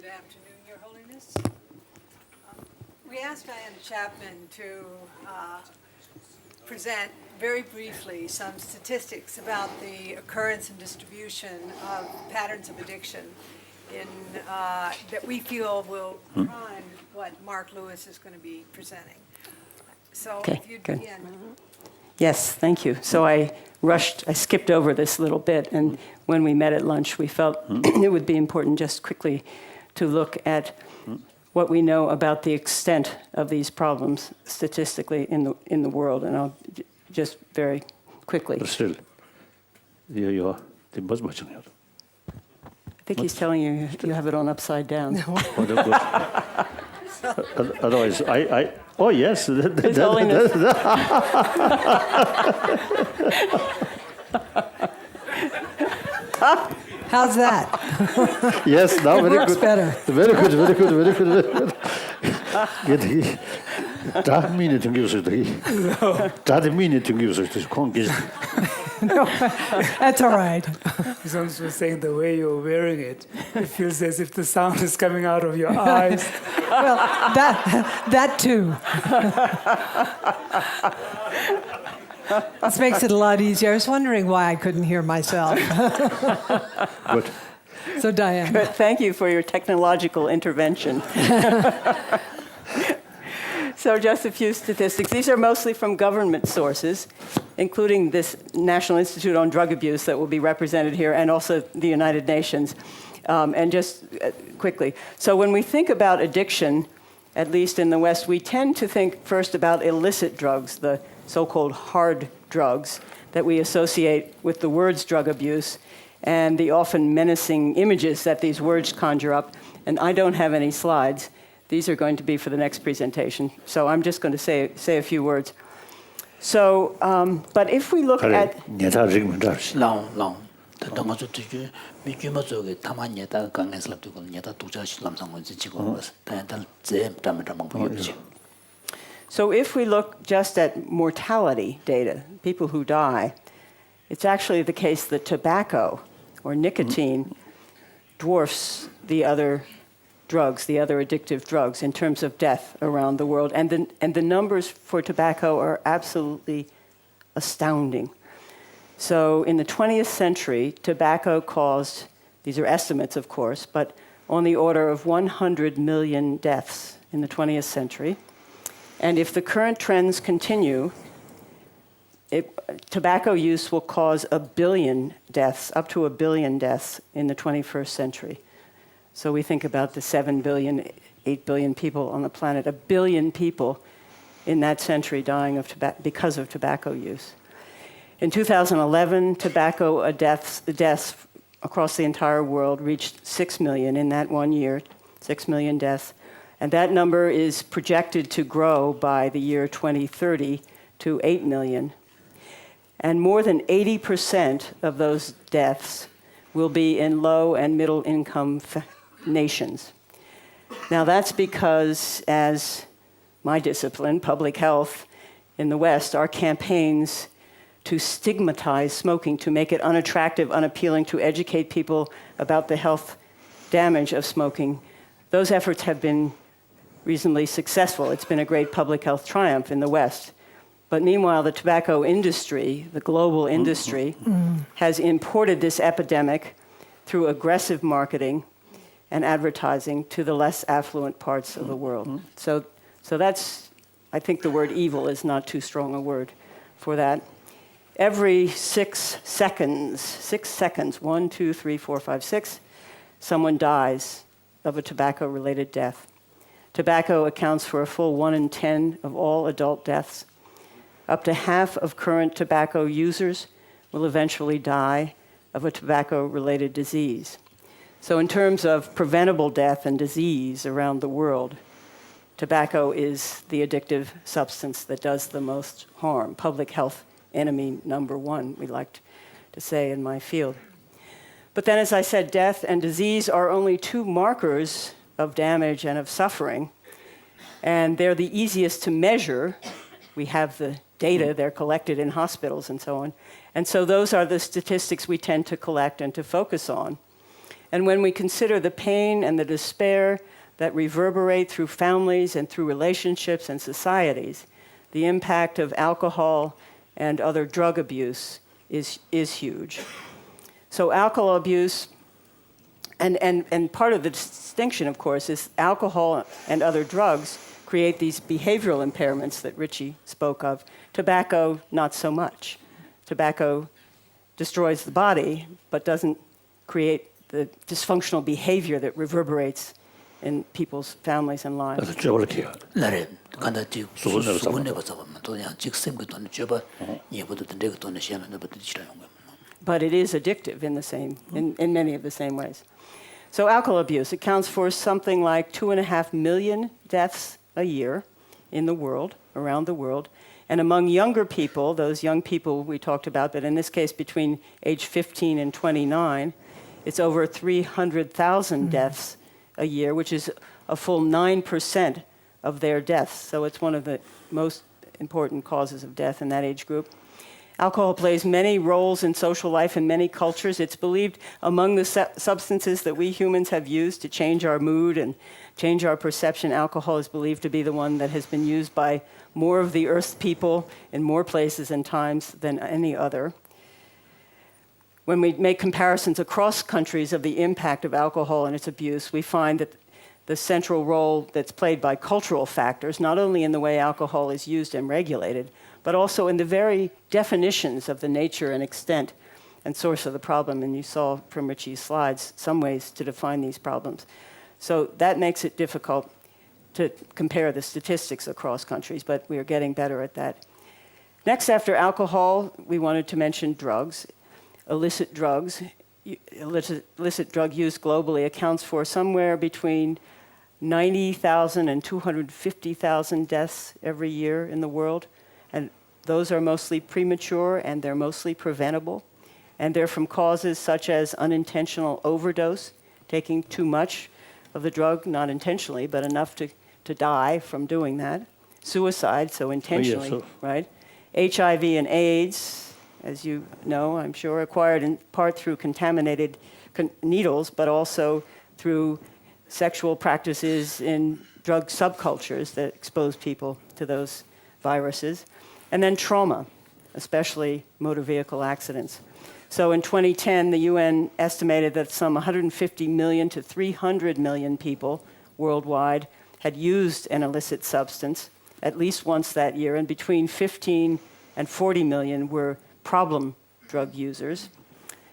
Good afternoon, Your Holiness. We asked Diana Chapman to present very briefly some statistics about the occurrence and distribution of patterns of addiction that we feel will prime what Mark Lewis is going to be presenting. So if you'd begin. Yes, thank you. So I skipped over this little bit, and when we met at lunch, we felt it would be important just quickly to look at what we know about the extent of these problems statistically in the world, and I'll just very quickly. But still, I think he's telling you you have it on upside down. No. Otherwise, oh yes. His Holiness. How's that? Yes, now it very works good. Better. Very good. No, that's all right. Someone was saying the way you're wearing it, it feels as if the sound is coming out of your eyes. Well, that too. This makes it a lot easier. I was wondering why I couldn't hear myself. Good. So, Diane. Good. Thank you for your technological intervention. So just a few statistics. These are mostly from government sources, including this National Institute on Drug Abuse that will be represented here, and also the United Nations. And just quickly, so when we think about addiction, at least in the West, we tend to think first about illicit drugs, the so-called hard drugs that we associate with the words drug abuse and the often menacing images that these words conjure up. And I don't have any slides. These are going to be for the next presentation. So I'm just going to say a few words. So, but if we look at... So if we look just at mortality data, people who die, it's actually the case that tobacco or nicotine dwarfs the other drugs, the other addictive drugs, in terms of death around the world. And the numbers for tobacco are absolutely astounding. So in the 20th century, tobacco caused, these are estimates, of course, but on the order of 100 million deaths in the 20th century. And if the current trends continue, tobacco use will cause 1 billion deaths, up to 1 billion deaths in the 21st century. So we think about the 7 billion, 8 billion people on the planet, 1 billion people in that century dying because of tobacco use. In 2011, tobacco deaths across the entire world reached 6 million in that 1 year, 6 million deaths. And that number is projected to grow by the year 2030 to 8 million. And more than 80% of those deaths will be in low and middle income nations. Now that's because, as my discipline, public health in the West, our campaigns to stigmatize smoking, to make it unattractive, unappealing, to educate people about the health damage of smoking, those efforts have been reasonably successful. It's been a great public health triumph in the West. But meanwhile, the tobacco industry, the global industry, has imported this epidemic through aggressive marketing and advertising to the less affluent parts of the world. So that's, I think the word evil is not too strong a word for that. Every 6 seconds, 1, 2, 3, 4, 5, 6, someone dies of a tobacco-related death. Tobacco accounts for a full 1 in 10 of all adult deaths. Up to half of current tobacco users will eventually die of a tobacco-related disease. So in terms of preventable death and disease around the world, tobacco is the addictive substance that does the most harm. Public health enemy number 1, we like to say in my field. But then, as I said, death and disease are only 2 markers of damage and of suffering, and they're the easiest to measure. We have the data, they're collected in hospitals and so on. And so those are the statistics we tend to collect and to focus on. And when we consider the pain and the despair that reverberate through families and through relationships and societies, the impact of alcohol and other drug abuse is huge. So alcohol abuse, and part of the distinction, of course, is alcohol and other drugs create these behavioral impairments that Richie spoke of. Tobacco, not so much. Tobacco destroys the body, but doesn't create the dysfunctional behavior that reverberates in people's families and lives. 그래서 저렇게요. 나를 간다 지 수군내고 수군내고 잡으면 또 그냥 직sem 그 돈을 줘봐 얘보다 내가 돈을 시하면 너보다 지라는 거야. But it is addictive in many of the same ways. So alcohol abuse accounts for something like 2.5 million deaths a year in the world, around the world. And among younger people, those young people we talked about, but in this case between age 15 and 29, it's over 300,000 deaths a year, which is a full 9% of their deaths. So it's one of the most important causes of death in that age group. Alcohol plays many roles in social life in many cultures. It's believed among the substances that we humans have used to change our mood and change our perception, alcohol is believed to be the one that has been used by more of the Earth's people in more places and times than any other. When we make comparisons across countries of the impact of alcohol and its abuse, we find that the central role that's played by cultural factors, not only in the way alcohol is used and regulated, but also in the very definitions of the nature and extent and source of the problem. And you saw from Richie's slides some ways to define these problems. So that makes it difficult to compare the statistics across countries, but we are getting better at that. Next, after alcohol, we wanted to mention drugs. Illicit drugs. Illicit drug use globally accounts for somewhere between 90,000 and 250,000 deaths every year in the world. And those are mostly premature and they're mostly preventable. And they're from causes such as unintentional overdose, taking too much of the drug, not intentionally, but enough to die from doing that. Suicide, so intentionally, right? HIV and AIDS, as you know, I'm sure, acquired in part through contaminated needles, but also through sexual practices in drug subcultures that expose people to those viruses. And then trauma, especially motor vehicle accidents. So in 2010, the UN estimated that some 150 million to 300 million people worldwide had used an illicit substance at least once that year, and between 15 and 40 million were problem drug users.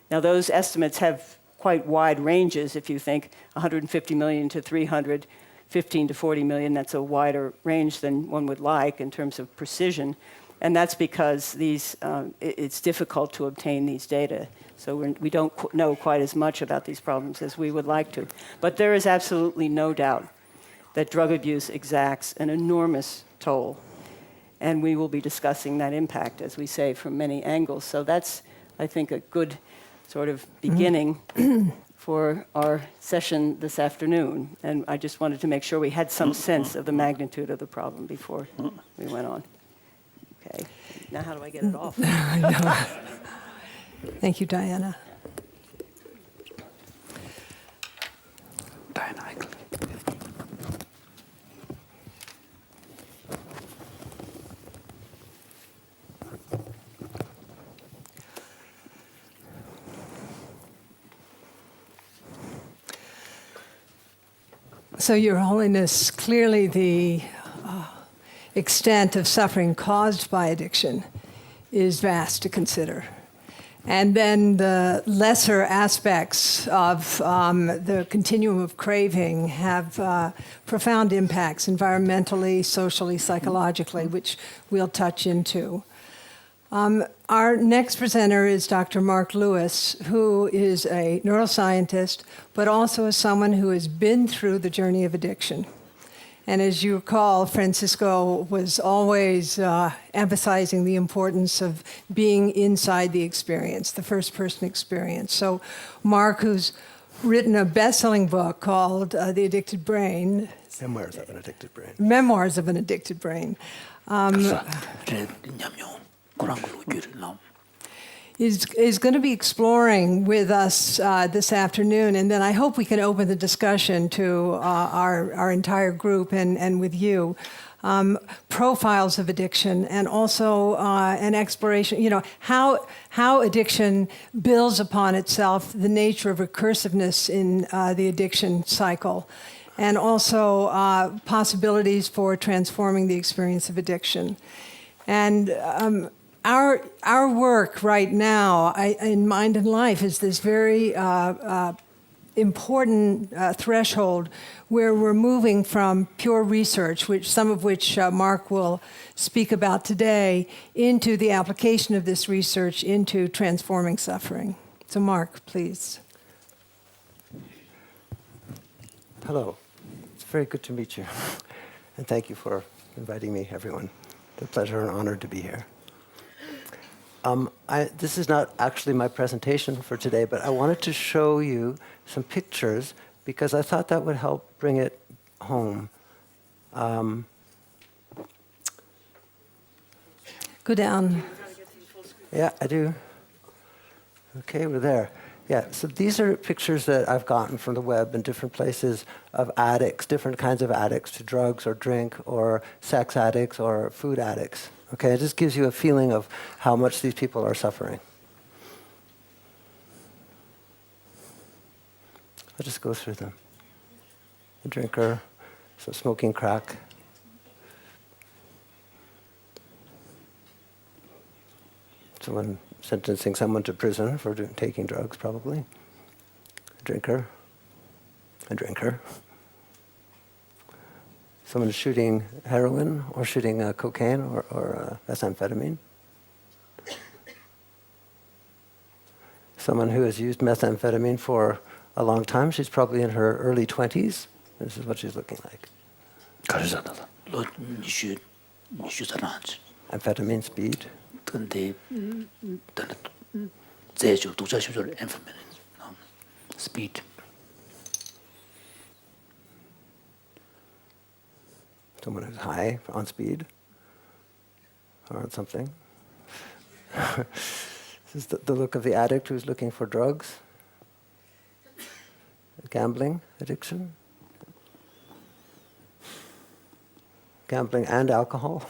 Now, those estimates have quite wide ranges. If you think 150 million to 300, 15 to 40 million, that's a wider range than one would like in terms of precision. And that's because it's difficult to obtain these data. So we don't know quite as much about these problems as we would like to. But there is absolutely no doubt that drug abuse exacts an enormous toll. And we will be discussing that impact, as we say, from many angles. So that's, I think, a good sort of beginning for our session this afternoon. And I just wanted to make sure we had some sense of the magnitude of the problem before we went on. Okay, now how do I get it off? Thank you, Diana. Diana. So, Your Holiness, clearly the extent of suffering caused by addiction is vast to consider. And then the lesser aspects of the continuum of craving have profound impacts environmentally, socially, psychologically, which we'll touch into. Our next presenter is Dr. Mark Lewis, who is a neuroscientist, but also is someone who has been through the journey of addiction. And as you recall, Francisco was always emphasizing the importance of being inside the experience, the first-person experience. So Mark, who's written a best-selling book called The Addicted Brain. Memoirs of an Addicted Brain. Memoirs of an Addicted Brain. is going to be exploring with us this afternoon, and then I hope we can open the discussion to our entire group and with you. Profiles of addiction, and also an exploration, how addiction builds upon itself, the nature of recursiveness in the addiction cycle, and also possibilities for transforming the experience of addiction. And our work right now in Mind and Life is this very important threshold where we're moving from pure research, some of which Mark will speak about today, into the application of this research into transforming suffering. So Mark, please. Hello. It's very good to meet you. And thank you for inviting me, everyone. It's a pleasure and honor to be here. This is not actually my presentation for today, but I wanted to show you some pictures because I thought that would help bring it home. Go down. Yeah, I do. Okay, we're there. Yeah, so these are pictures that I've gotten from the web in different places of addicts, different kinds of addicts to drugs or drink or sex addicts or food addicts. Okay, it just gives you a feeling of how much these people are suffering. I'll just go through them. A drinker, so smoking crack. Someone sentencing someone to prison for taking drugs, probably. A drinker. Someone shooting heroin or shooting cocaine or methamphetamine. Someone who has used methamphetamine for a long time. She's probably in her early 20s. This is what she's looking like. Amphetamine, speed. Speed. Someone who's high on speed or on something. This is the look of the addict who's looking for drugs. Gambling addiction. Gambling and alcohol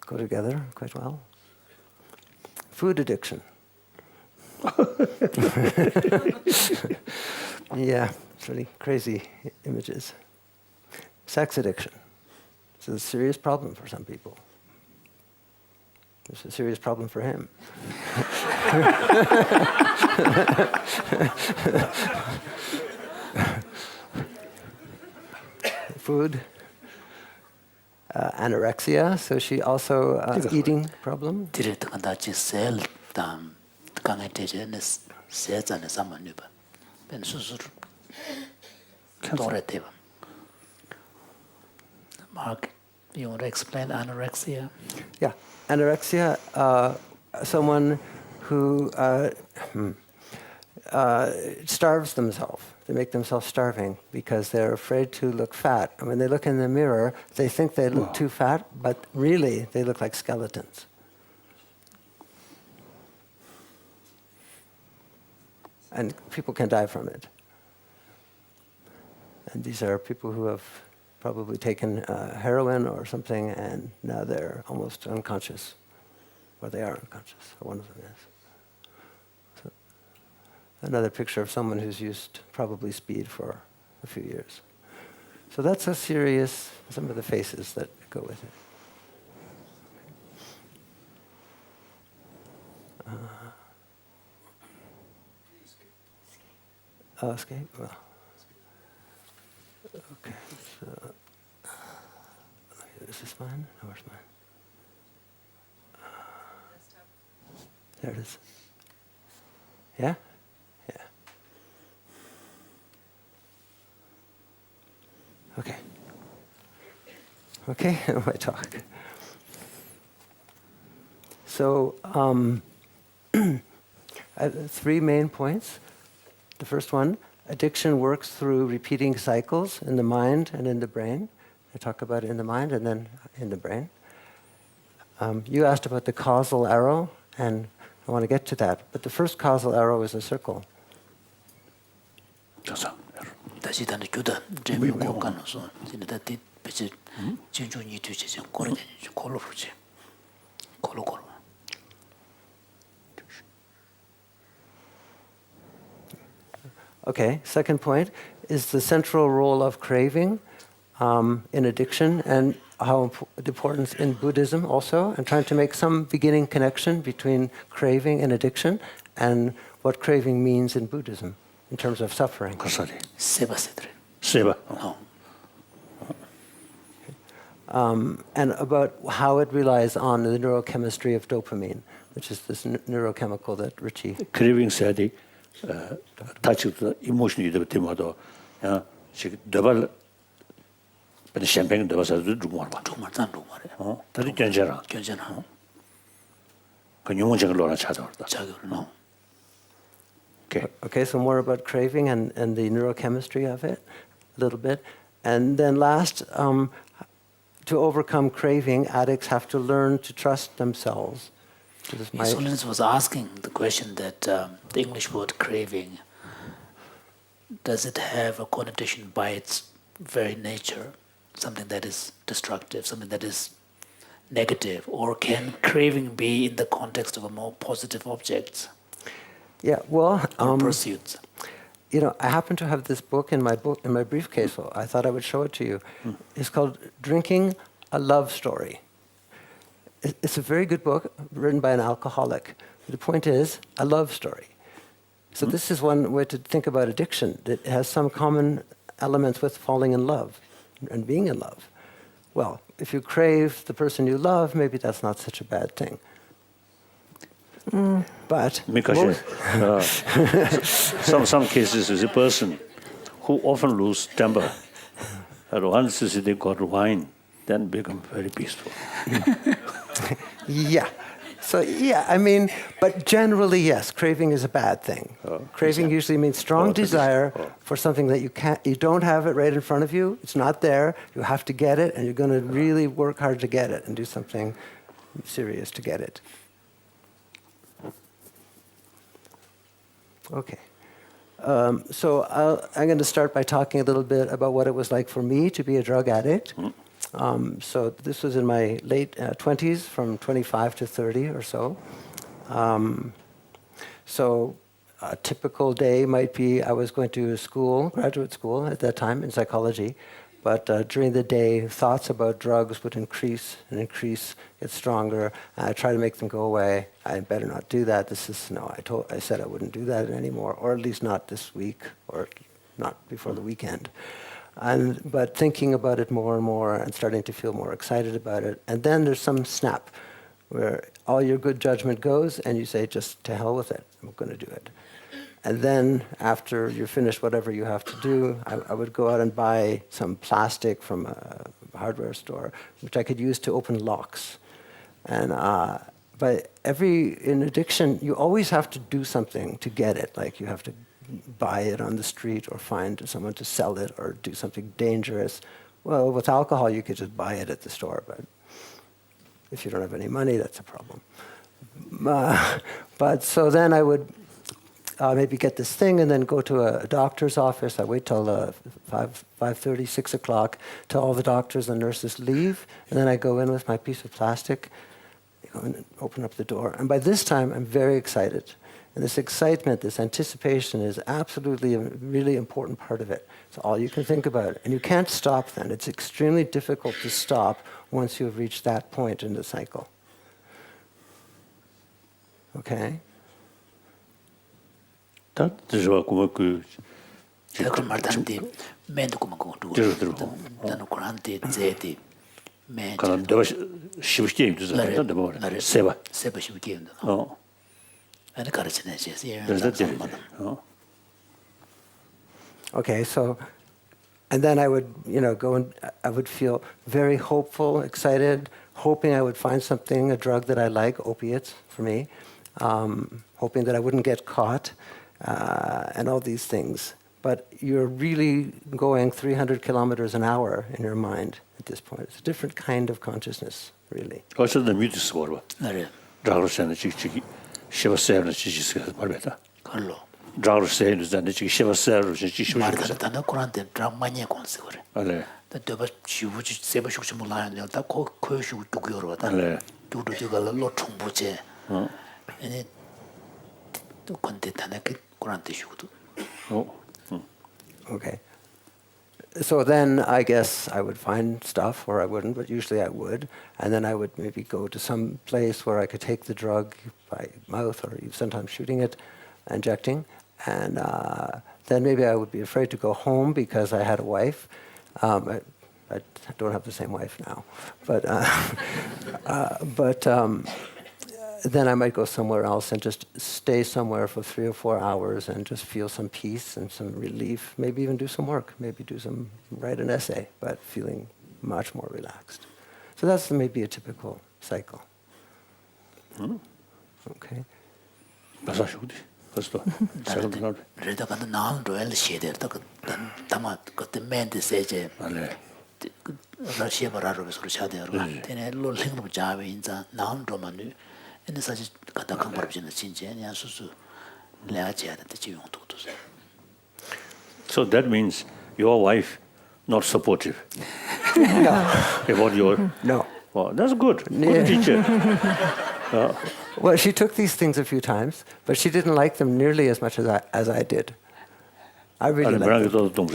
go together quite well. Food addiction. Yeah, it's really crazy images. Sex addiction. It's a serious problem for some people. It's a serious problem for him. Food. Anorexia, so she also eating problem. Mark, you want to explain anorexia? Yeah, anorexia, someone who starves themselves. They make themselves starving because they're afraid to look fat. And when they look in the mirror, they think they look too fat, but really they look like skeletons. And people can die from it. And these are people who have probably taken heroin or something, and now they're almost unconscious. Or they are unconscious, or one of them is. So, another picture of someone who's used probably speed for a few years. So that's some of the faces that go with it. Escape? Well. Okay. So, is this mine? No, where's mine? There it is. Yeah? Yeah. Okay. Okay, my talk. So, I have 3 main points. The first one, addiction works through repeating cycles in the mind and in the brain. I talk about it in the mind and then in the brain. You asked about the causal arrow, and I want to get to that. But the first causal arrow is a circle. 저서. 다시 다는 교다 재미 공간으로서 진짜 대 배치 진중이 되지 고르게 콜로 그러지. 콜로. Okay, second point is the central role of craving in addiction and how the importance in Buddhism also, and trying to make some beginning connection between craving and addiction and what craving means in Buddhism in terms of suffering. 거사리. 세바세들. 세바. And about how it relies on the neurochemistry of dopamine, which is this neurochemical that Richie. 크레빙 세디 타치도 이모션이 되면도 지 더발 근데 샴페인 더봐서도 중요한 거. 정말 짠 정말에. 다리 견제라. 괜찮아. 그 용어적인 로나 찾아왔다. 자기는 오케이. Okay, so more about craving and the neurochemistry of it, a little bit. And then last, to overcome craving, addicts have to learn to trust themselves. So this might- Holiness was asking the question that the English word craving, does it have a connotation by its very nature, something that is destructive, something that is negative, or can craving be in the context of a more positive object Yeah, well, or pursuits? you know, I happen to have this book in my briefcase, so I thought I would show it to you. It's called Drinking a Love Story. It's a very good book written by an alcoholic. The point is, a love story. So this is one way to think about addiction. It has some common elements with falling in love and being in love. Well, if you crave the person you love, maybe that's not such a bad thing. But Because some cases is a person who often lose temper. And once they got wine, then become very peaceful. yeah. So, yeah, I mean, but generally, yes, craving is a bad thing. Craving usually means strong desire for something that you don't have it right in front of you. It's not there. You have to get it, and you're going to really work hard to get it and do something serious to get it. Okay. So I'm going to start by talking a little bit about what it was like for me to be a drug addict. So this was in my late 20s, from 25 to 30 or so. So a typical day might be I was going to school, graduate school at that time in psychology, but during the day, thoughts about drugs would increase and increase, get stronger. I try to make them go away. I better not do that. I said I wouldn't do that anymore, or at least not this week, or not before the weekend. But thinking about it more and more and starting to feel more excited about it. And then there's some snap where all your good judgment goes and you say, just to hell with it, I'm going to do it. And then after you're finished whatever you have to do, I would go out and buy some plastic from a hardware store, which I could use to open locks. And but in addiction, you always have to do something to get it. Like you have to buy it on the street or find someone to sell it or do something dangerous. Well, with alcohol, you could just buy it at the store, but if you don't have any money, that's a problem. But so then I would maybe get this thing and then go to a doctor's office. I wait till 5:30, 6 o'clock till all the doctors and nurses leave, and then I go in with my piece of plastic, and open up the door. And by this time, I'm very excited. And this excitement, this anticipation is absolutely a really important part of it. It's all you can think about. And you can't stop then. It's extremely difficult to stop once you've reached that point in the cycle. Okay? 그래서 그 그 말단데 맨도 그만고 나는 그런데 제디 맨 그런 내가 쉽게 힘들잖아요. 내가 세바. 세바 쉽게 힘들어. 아니 가르치네 제시. Okay, so, and then I would, go and I would feel very hopeful, excited, hoping I would find something, a drug that I like, opiates for me, hoping that I wouldn't get caught, and all these things. But you're really going 300 kilometers an hour in your mind at this point. It's a different kind of consciousness, really. 어쨌든 뮤지스 보러. 네. 라로스는 직직이 시바세르 지지스 말베다. 그걸로 드라그 세일즈한테 지금 시바세르 지지스 말하는 단어 코란데 드라마 많이 건스 그래. 알레. 또 지우지 세바 숙지 몰라요. 다 코코슈 두고요로다. 알레. 두두두가로 총부제. 아니 또 건데 단어게 코란데 쉬고도. Okay. So then I guess I would find stuff, or I wouldn't, but usually I would. And then I would maybe go to some place where I could take the drug by mouth, or sometimes shooting it, injecting. And then maybe I would be afraid to go home because I had a wife. I don't have the same wife now. But then I might go somewhere else and just stay somewhere for 3 or 4 hours and just feel some peace and some relief, maybe even do some work, write an essay, but feeling much more relaxed. So that's maybe a typical cycle. Okay. 바사슈디. 그래서 세르도 그러다가 나온 로얄 시에다 그 담아 그때 맨데 세제 알레. 러시아 버라로 서로 샤데요. 근데 롤링로 자베 인자 나온 로만이 근데 사실 갖다 강버럽지는 진짜 그냥 수수 레아지하다 지용도 도서. So that means your wife not supportive No. about your. No. Well, that's good. Yeah. Good teacher. Well, she took these things a few times, but she didn't like them nearly as much as I did. I really liked them.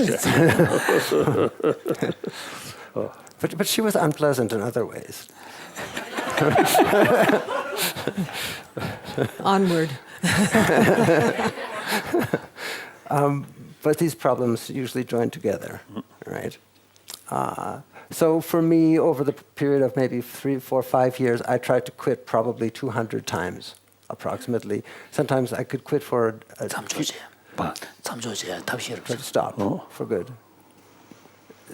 But she was unpleasant in other ways. Onward. But these problems usually join together, right? So for me, over the period of maybe 3, 4, 5 years, I tried to quit probably 200 times, approximately. Sometimes I could quit for a stop for good.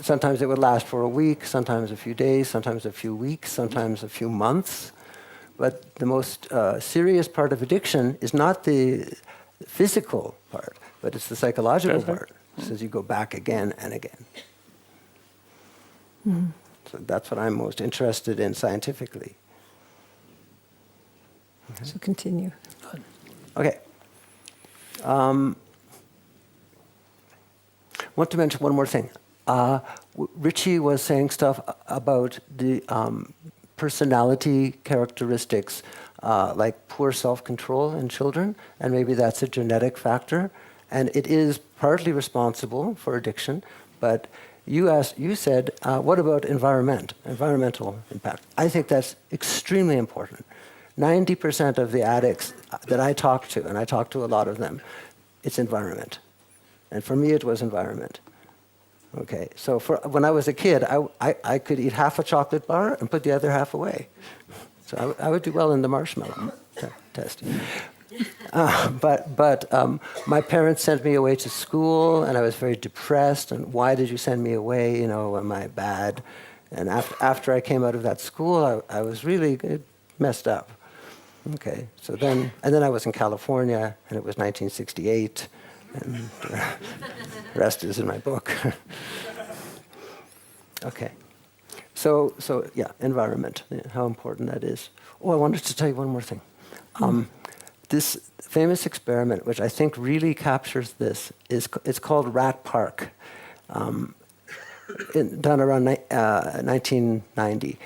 Sometimes it would last for a week, sometimes a few days, sometimes a few weeks, sometimes a few months. But the most serious part of addiction is not the physical part, but it's the psychological part, since you go back again and again. So that's what I'm most interested in scientifically. So continue. Okay. Want to mention one more thing. Richie was saying stuff about the personality characteristics, like poor self-control in children, and maybe that's a genetic factor, and it is partly responsible for addiction. But you said, what about environmental impact? I think that's extremely important. 90% of the addicts that I talk to, and I talk to a lot of them, it's environment. And for me, it was environment. Okay, so when I was a kid, I could eat half a chocolate bar and put the other half away. So I would do well in the marshmallow test. But my parents sent me away to school, and I was very depressed. And why did you send me away? Am I bad? And after I came out of that school, I was really messed up. Okay, so then I was in California, and it was 1968. And the rest is in my book. Okay. So yeah, environment, how important that is. Oh, I wanted to tell you one more thing. This famous experiment, which I think really captures this, it's called Rat Park, done around 1990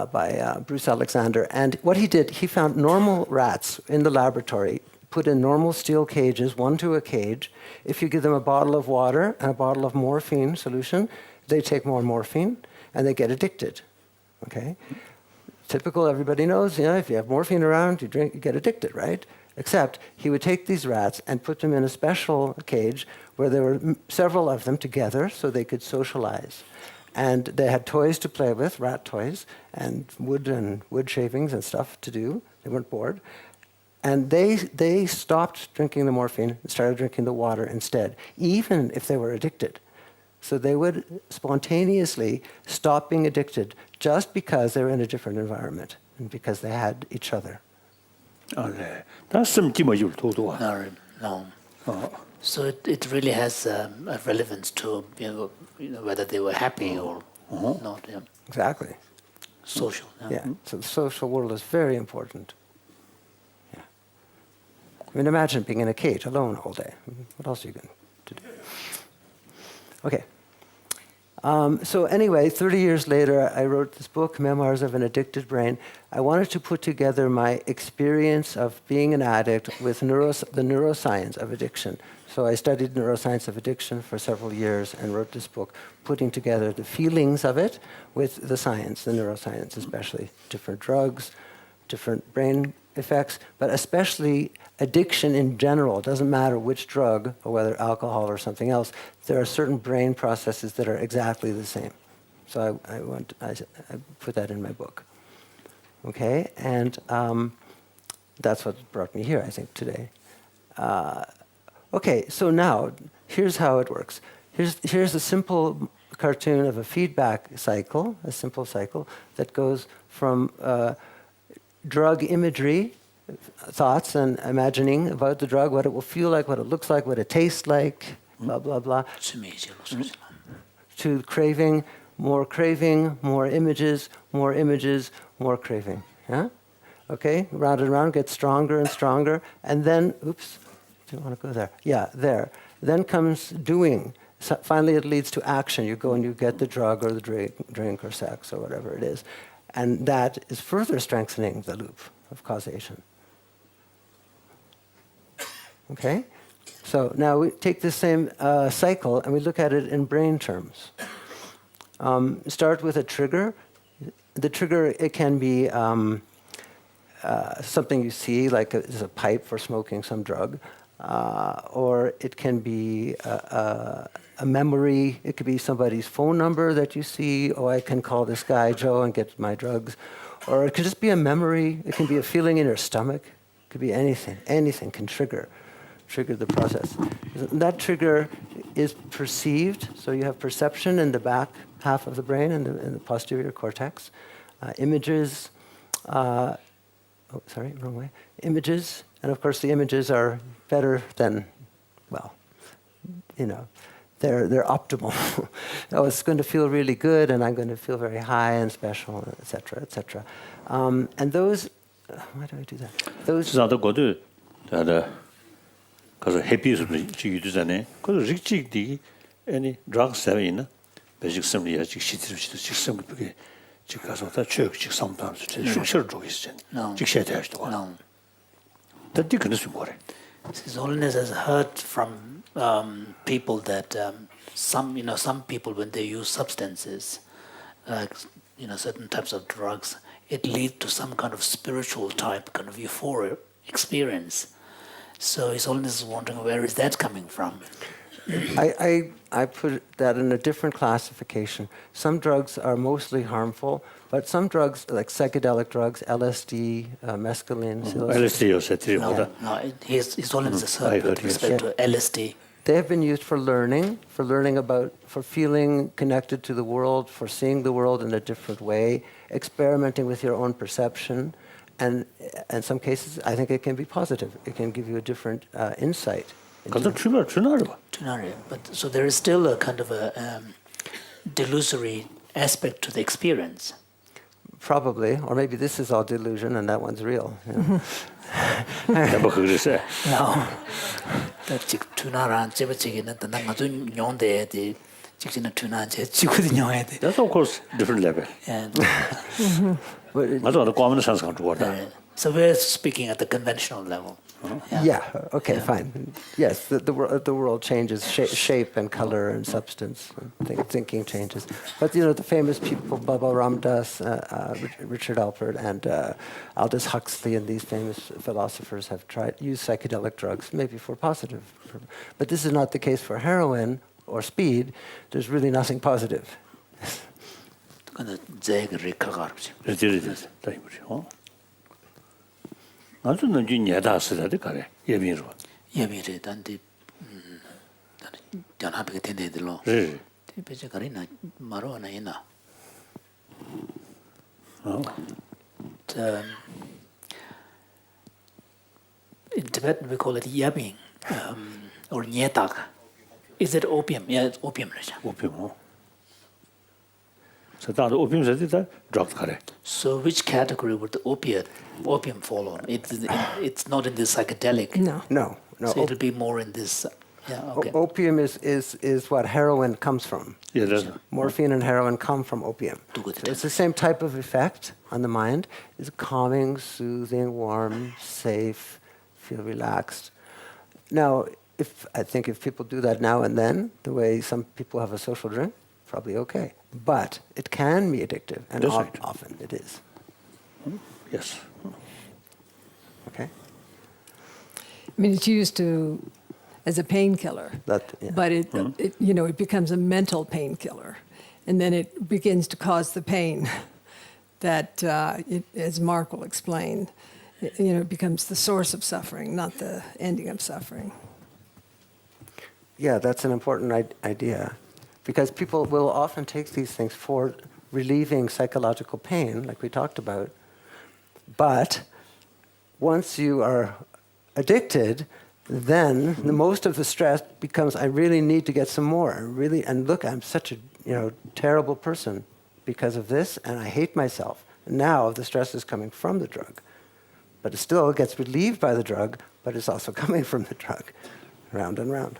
by Bruce Alexander. And what he did, he found normal rats in the laboratory, put in normal steel cages, one to a cage. If you give them a bottle of water and a bottle of morphine solution, they take more morphine and they get addicted. Okay? Typical, everybody knows, if you have morphine around, you drink, you get addicted, right? Except he would take these rats and put them in a special cage where there were several of them together so they could socialize. And they had toys to play with, rat toys, and wood shavings and stuff to do. They weren't bored. And they stopped drinking the morphine and started drinking the water instead, even if they were addicted. So they would spontaneously stop being addicted just because they were in a different environment and because they had each other. That's some told. No. So it really has a relevance to whether they were happy or not. Yeah. Exactly. Social. Yeah. So the social world is very important. I mean, imagine being in a cage alone all day. What else are you going to do? Okay. So anyway, 30 years later, I wrote this book, Memoirs of an Addicted Brain. I wanted to put together my experience of being an addict with the neuroscience of addiction. So I studied neuroscience of addiction for several years and wrote this book, putting together the feelings of it with the science, the neuroscience especially, different drugs, different brain effects, but especially addiction in general. It doesn't matter which drug or whether alcohol or something else. There are certain brain processes that are exactly the same. So I put that in my book. Okay, and that's what brought me here, I think, today. Okay, so now here's how it works. Here's a simple cartoon of a feedback cycle, a simple cycle that goes from drug imagery, thoughts and imagining about the drug, what it will feel like, what it looks like, what it tastes like, blah, blah, blah, to craving, more images, more craving. Yeah? Okay, round and round, gets stronger and stronger, and then, oops, do you want to go there? Yeah, there. Then comes doing. So finally, it leads to action. You go and you get the drug or the drink or sex or whatever it is. And that is further strengthening the loop of causation. Okay? So now we take the same cycle and we look at it in brain terms. Start with a trigger. The trigger, it can be something you see, like there's a pipe for smoking some drug, or it can be a memory. It could be somebody's phone number that you see. Oh, I can call this guy Joe and get my drugs. Or it could just be a memory. It can be a feeling in your stomach. It could be anything. Anything can trigger the process. That trigger is perceived. So you have perception in the back half of the brain, in the posterior cortex. Images. Wrong way. Images. And of course, the images are better than, well, you know, they're optimal. Oh, it's going to feel really good, and I'm going to feel very high and special, et cetera, et cetera. And those, why do I do that? Those. 나도 거도 다다 가서 해피스를 지기도잖아요. 그래서 직직디 any drug selling basic assembly 아직 시티로시도 직성 그게 즉 가서 다 최역직 상담을 실시를 주고 있어요. 직시해야 되죠. that 그것이 뭐래? His Holiness has heard from people that some people, when they use substances, certain types of drugs, it leads to some kind of spiritual type kind of euphoria experience. So His Holiness is wondering, where is that coming from? I put that in a different classification. Some drugs are mostly harmful, but some drugs, like psychedelic drugs, LSD, mescaline, LSD, His Holiness has heard with respect to LSD. They have been used for learning for feeling connected to the world, for seeing the world in a different way, experimenting with your own perception. And in some cases, I think it can be positive. It can give you a different insight. But so there is still a kind of a delusory aspect to the experience. Probably, or maybe this is all delusion and that one's real. No. That's of course different level. So we're speaking at the conventional level. Yeah. Okay. Fine. Yes. The world changes shape and color and substance. Thinking changes. But the famous people, Baba Ramdas, Richard Alpert, and Aldous Huxley, and these famous philosophers have used psychedelic drugs, maybe for positive. But this is not the case for heroin or speed. There's really nothing positive. 나중에 뉘다 쓰다데 가래 예비로 예비래 단디 전화하게 된데들로 예 대표적 가리나 마로나 이나 in Tibetan we call it yabbing or nyetak. Is it opium? Yeah, it's opium. 오피모 So that opium said that drug kare. So which category would the opium fall on? It's not in the psychedelic. No. No, no. So it'll be more in this. Okay. Opium is what heroin comes from. Yeah, that's Morphine and heroin come from opium. So it's the same type of effect on the mind. It's calming, soothing, warm, safe, feel relaxed. Now, I think if people do that now and then, the way some people have a social drink, probably okay. But it can be addictive, and That's right. often it is. yes. Okay? I mean, it's used as a painkiller, Yeah. but it becomes a mental painkiller, and then it begins to cause the pain that, as Mark will explain, it becomes the source of suffering, not the ending of suffering. Yeah, that's an important idea, because people will often take these things for relieving psychological pain, like we talked about. But once you are addicted, then the most of the stress becomes, I really need to get some more. And look, I'm such a terrible person because of this, and I hate myself. And now the stress is coming from the drug. But it still gets relieved by the drug, but it's also coming from the drug, round and round.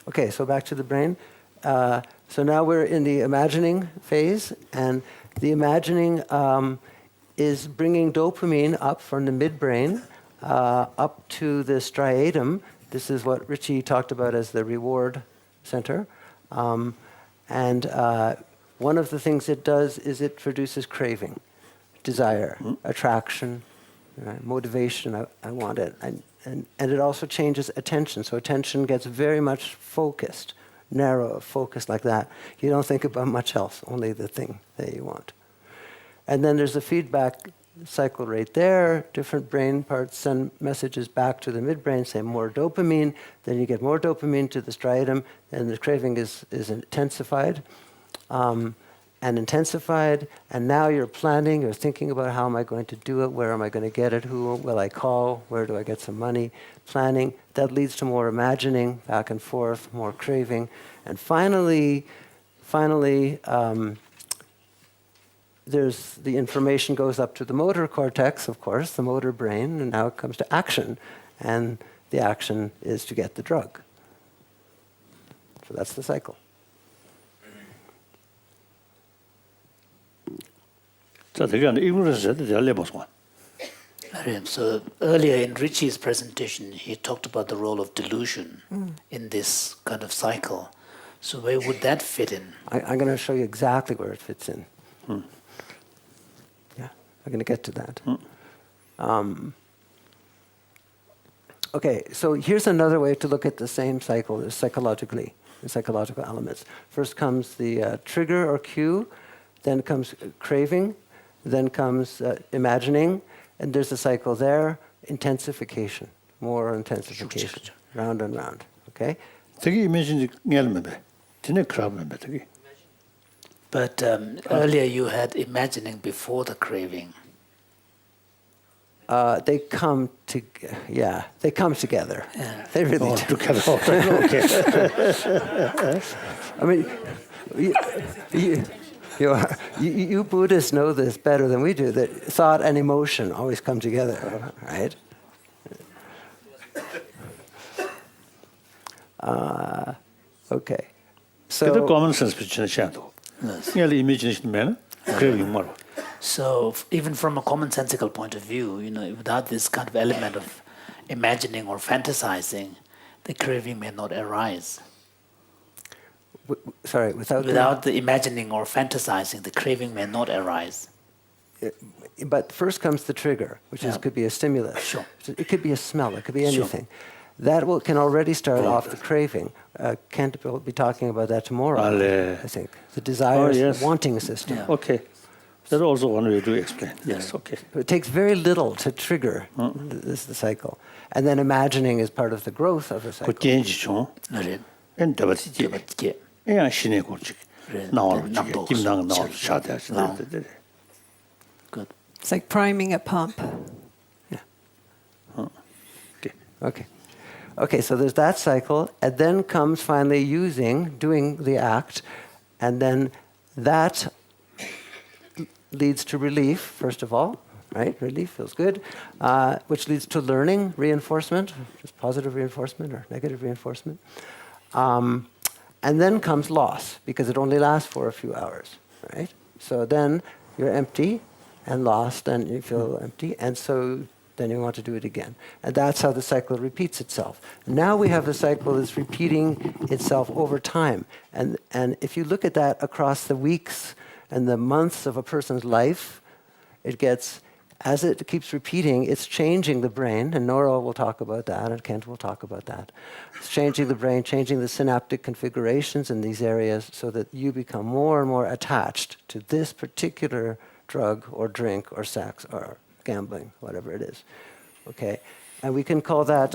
Okay, so back to the brain. So now we're in the imagining phase, and the imagining is bringing dopamine up from the midbrain up to the striatum. This is what Richie talked about as the reward center. And one of the things it does is it produces craving, desire, attraction, right? Motivation, I want it. And it also changes attention. So attention gets very much focused, narrow, focused like that. You don't think about much else, only the thing that you want. And then there's a feedback cycle right there. Different brain parts send messages back to the midbrain, say more dopamine. Then you get more dopamine to the striatum, and the craving is intensified. And now you're planning, you're thinking about how am I going to do it, where am I going to get it, who will I call, where do I get some money, planning. That leads to more imagining, back and forth, more craving. And finally, there's the information goes up to the motor cortex, of course, the motor brain, and now it comes to action. And the action is to get the drug. So that's the cycle. So ignorance said the levels one. So earlier in Richie's presentation, he talked about the role of delusion in this kind of cycle. So where would that fit in? I'm going to show you exactly where it fits in. Yeah, I'm going to get to that. Okay, so here's another way to look at the same cycle psychologically, the psychological elements. First comes the trigger or cue, then comes craving, then comes imagining, and there's a cycle there, intensification, more intensification, round and round, okay? 되게 imagine the didn't crab member. But earlier you had imagining before the craving. They come together. Yeah, they come together. Yeah. They really do. Together. Okay. I mean, you Buddhists know this better than we do, that thought and emotion always come together, right? Okay. So common sense between shadow. Yes. Nearly imagination man, craving more. So even from a commonsensical point of view, without this kind of element of imagining or fantasizing, the craving may not arise. Sorry, Without the imagining or fantasizing, the craving may not arise. But first comes the trigger, which could be a stimulus. Sure. It could be a smell. It could be anything. That can already start off the craving. Kent will be talking about that tomorrow, I think. The desire, wanting system. Yeah. Okay. That's also one way to explain. Yes, okay. It takes very little to trigger the cycle. And then imagining is part of the growth of the cycle. And Good. It's like priming a pump. Yeah. Okay, so there's that cycle, and then comes finally doing the act, and then that leads to relief, first of all, right? Relief feels good, which leads to learning, reinforcement, just positive reinforcement or negative reinforcement. And then comes loss, because it only lasts for a few hours, right? So then you're empty and lost, and you feel empty, and so then you want to do it again. And that's how the cycle repeats itself. Now we have the cycle that's repeating itself over time. And if you look at that across the weeks and the months of a person's life, it gets, as it keeps repeating, it's changing the brain, and Nora will talk about that, and Kent will talk about that. It's changing the brain, changing the synaptic configurations in these areas so that you become more and more attached to this particular drug or drink or sex or gambling, whatever it is. Okay? And we can call that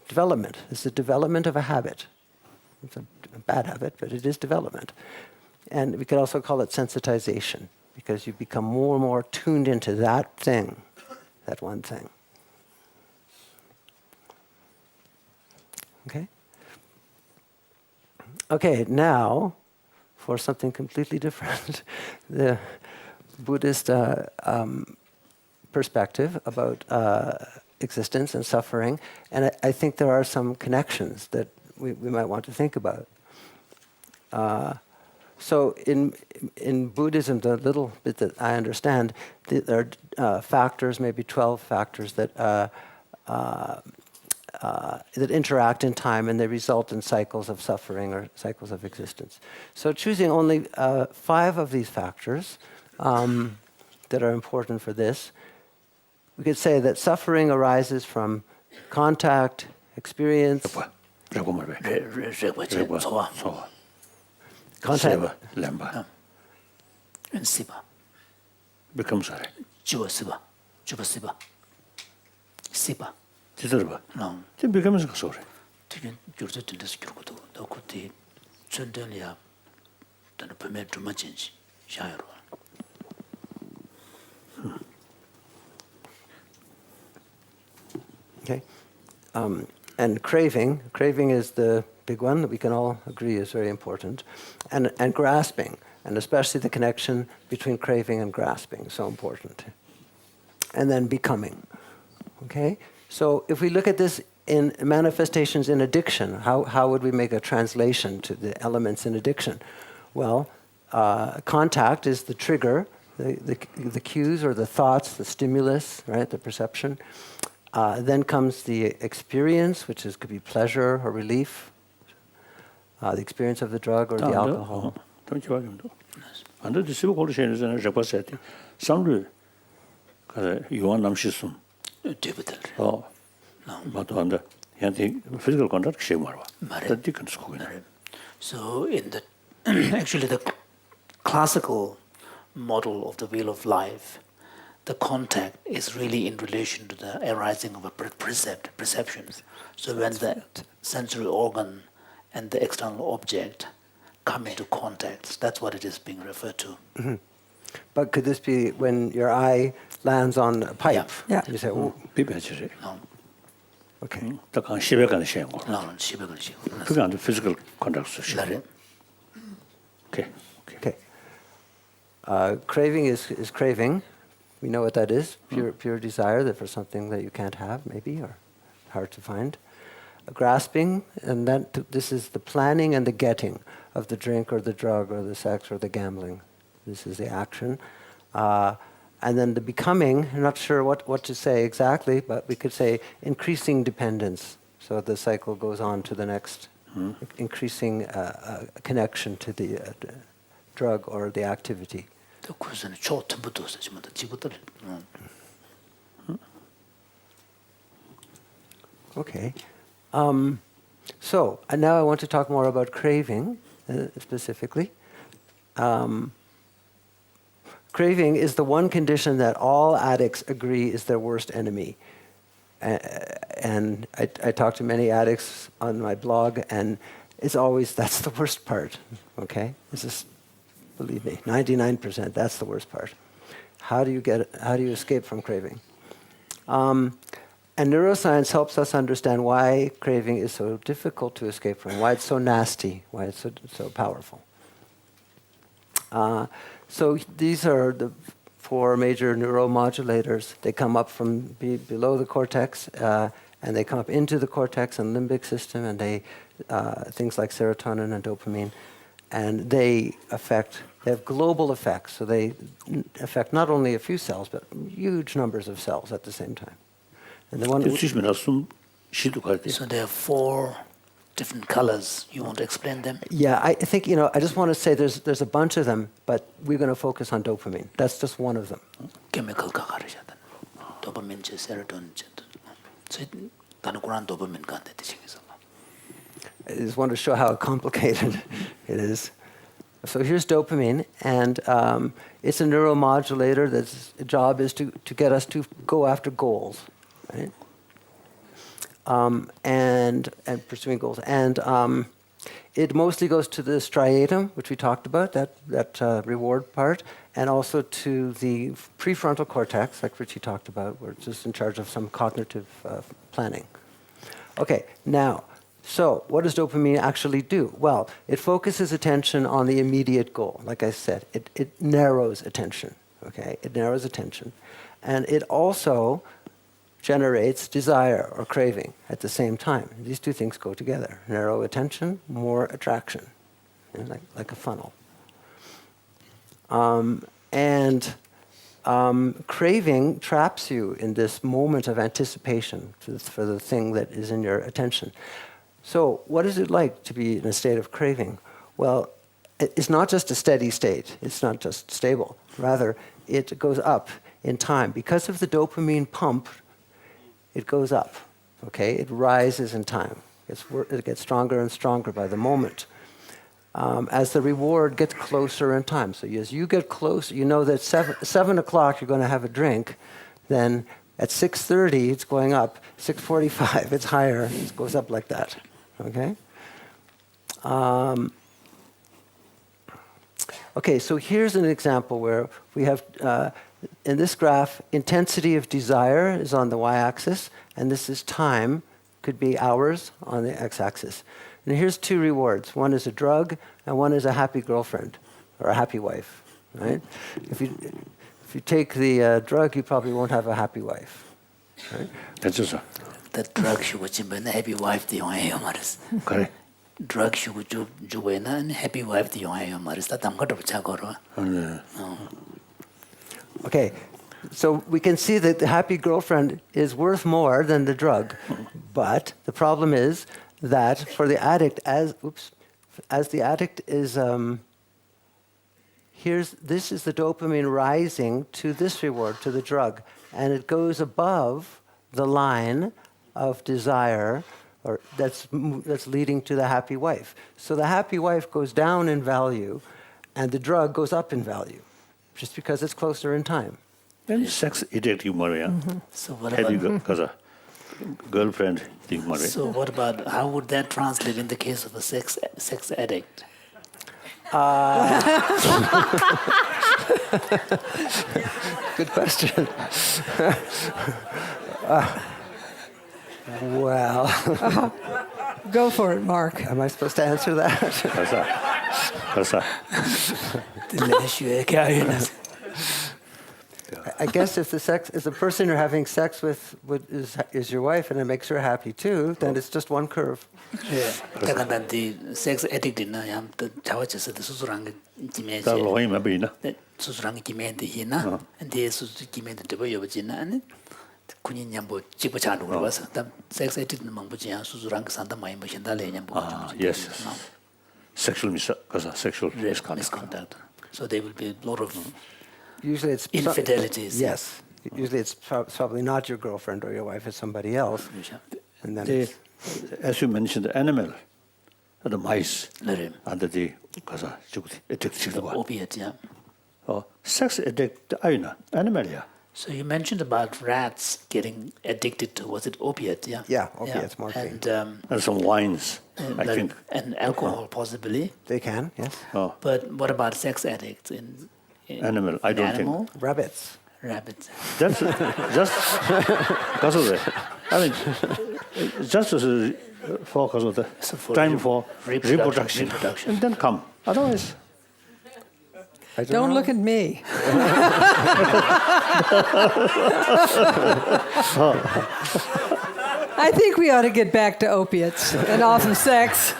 development. It's the development of a habit. It's a bad habit, but it is development. And we could also call it sensitization, because you become more and more tuned into that thing, that one thing. Okay? Okay, now for something completely different. The Buddhist perspective about existence and suffering, and I think there are some connections that we might want to think about. So in Buddhism, the little bit that I understand, there are factors, maybe 12 factors that interact in time, and they result in cycles of suffering or cycles of existence. So choosing only 5 of these factors that are important for this, we could say that suffering arises from contact, experience, contact, becomes a it becomes a sorry. Okay. And craving is the big one that we can all agree is very important. And grasping, and especially the connection between craving and grasping, so important. And then becoming. Okay? So if we look at this in manifestations in addiction, how would we make a translation to the elements in addiction? Well, contact is the trigger, the cues or the thoughts, the stimulus, right, the perception. Then comes the experience, which could be pleasure or relief, the experience of the drug or the alcohol. Don't you want under the civil conditions and repository, some you want them shisum. Oh, but on the physical contact, she so in the actually the classical model of the wheel of life, the contact is really in relation to the arising of a perceptions. So when the sensory organ and the external object come into contact, that's what it is being referred to. Mm-hmm. But could this be when your eye lands on a pipe? Yeah. You say, oh, No. okay. No, the physical contact. Okay. Craving is craving. We know what that is. Pure desire that for something that you can't have, maybe, or hard to find. Grasping, and this is the planning and the getting of the drink or the drug or the sex or the gambling. This is the action. And then the becoming, I'm not sure what to say exactly, but we could say increasing dependence. So the cycle goes on to the next, increasing connection to the drug or the activity. Okay. So, and now I want to talk more about craving, specifically. Craving is the one condition that all addicts agree is their worst enemy. And I talk to many addicts on my blog, and it's always, that's the worst part, okay? This is, believe me, 99%, that's the worst part. How do you escape from craving? And neuroscience helps us understand why craving is so difficult to escape from, why it's so nasty, why it's so powerful. So these are the 4 major neuromodulators. They come up from below the cortex, and they come up into the cortex and limbic system, and they things like serotonin and dopamine, and they have global effects. So they affect not only a few cells, but huge numbers of cells at the same time. And the one. So there are 4 different colors. You want to explain them? Yeah, I think, I just want to say there's a bunch of them, but we're going to focus on dopamine. That's just one of them. Chemical 가가르잖아. Dopamine, serotonin. So 다른 거랑 dopamine 간데 되시겠어. I just want to show how complicated it is. So here's dopamine, and it's a neuromodulator that's job is to get us to go after goals, right? And pursuing goals. And it mostly goes to the striatum, which we talked about, that reward part, and also to the prefrontal cortex, like Richie talked about, where it's just in charge of some cognitive planning. Okay, now, so what does dopamine actually do? Well, it focuses attention on the immediate goal. Like I said, it narrows attention, okay? It narrows attention. And it also generates desire or craving at the same time. These 2 things go together. Narrow attention, more attraction, like a funnel. Craving traps you in this moment of anticipation for the thing that is in your attention. So what is it like to be in a state of craving? Well, it's not just a steady state. It's not just stable. Rather, it goes up in time. Because of the dopamine pump, it goes up, okay? It rises in time. It gets stronger and stronger by the moment. As the reward gets closer in time. So as you get close, you know that 7 o'clock you're going to have a drink, then at 6:30 it's going up, 6:45 it's higher, it goes up like that, okay? Okay, so here's an example where we have, in this graph, intensity of desire is on the y-axis, and this is time, could be hours on the x-axis. And here's 2 rewards. One is a drug, and one is a happy girlfriend, or a happy wife, right? If you take the drug, you probably won't have a happy wife, right? That's just That drug should be a happy wife the correct. Drug should be a happy wife the Okay, so we can see that the happy girlfriend is worth more than the drug, but the problem is that for the addict, as the addict is, this is the dopamine rising to this reward, to the drug, and it goes above the line of desire, or that's leading to the happy wife. So the happy wife goes down in value, and the drug goes up in value, just because it's closer in time. Then sex addictive Maria. So what Have you about, got a girlfriend thing Maria? so what about, how would that translate in the case of a sex addict? Good question. Well, Go for it, Mark. am I supposed to answer that? 그래서 I guess if the person you're having sex with is your wife and it makes her happy too, then it's just one curve. 약간 the sex addict 있나 양 자와쳐서 수술한 게 김에 다 로이 멤버이나. 수술한 게 김에 되나 근데 수술 김에 되고 여버지나 아니 군인 냥뭐 집어 자는 거 봐서 다 sex addict 망보지 양 수술한 게 산다 많이 뭐 현달래 냥 뭐. Yes. Sexual misconduct. So there will be a lot of Usually it's infidelities. Yes. Usually it's probably not your girlfriend or your wife, it's somebody else. And then as you mentioned, the animal, the mice, 네. and the 가서 죽지 addicted one. Opiate, yeah. Sex addict 아니나 animal이야. So you mentioned about rats getting addicted to, was it opiate? Yeah. Yeah, opiates, morphine. And some wines, I think. And alcohol, possibly. they can, yes. But what about sex addicts in Animal, I don't animal? think. Rabbits. Rabbits. That's just because of the. I mean, just for because of the So for time for reproduction. and then come. Otherwise, Don't look at me. I think we ought to get back to opiates and off of sex.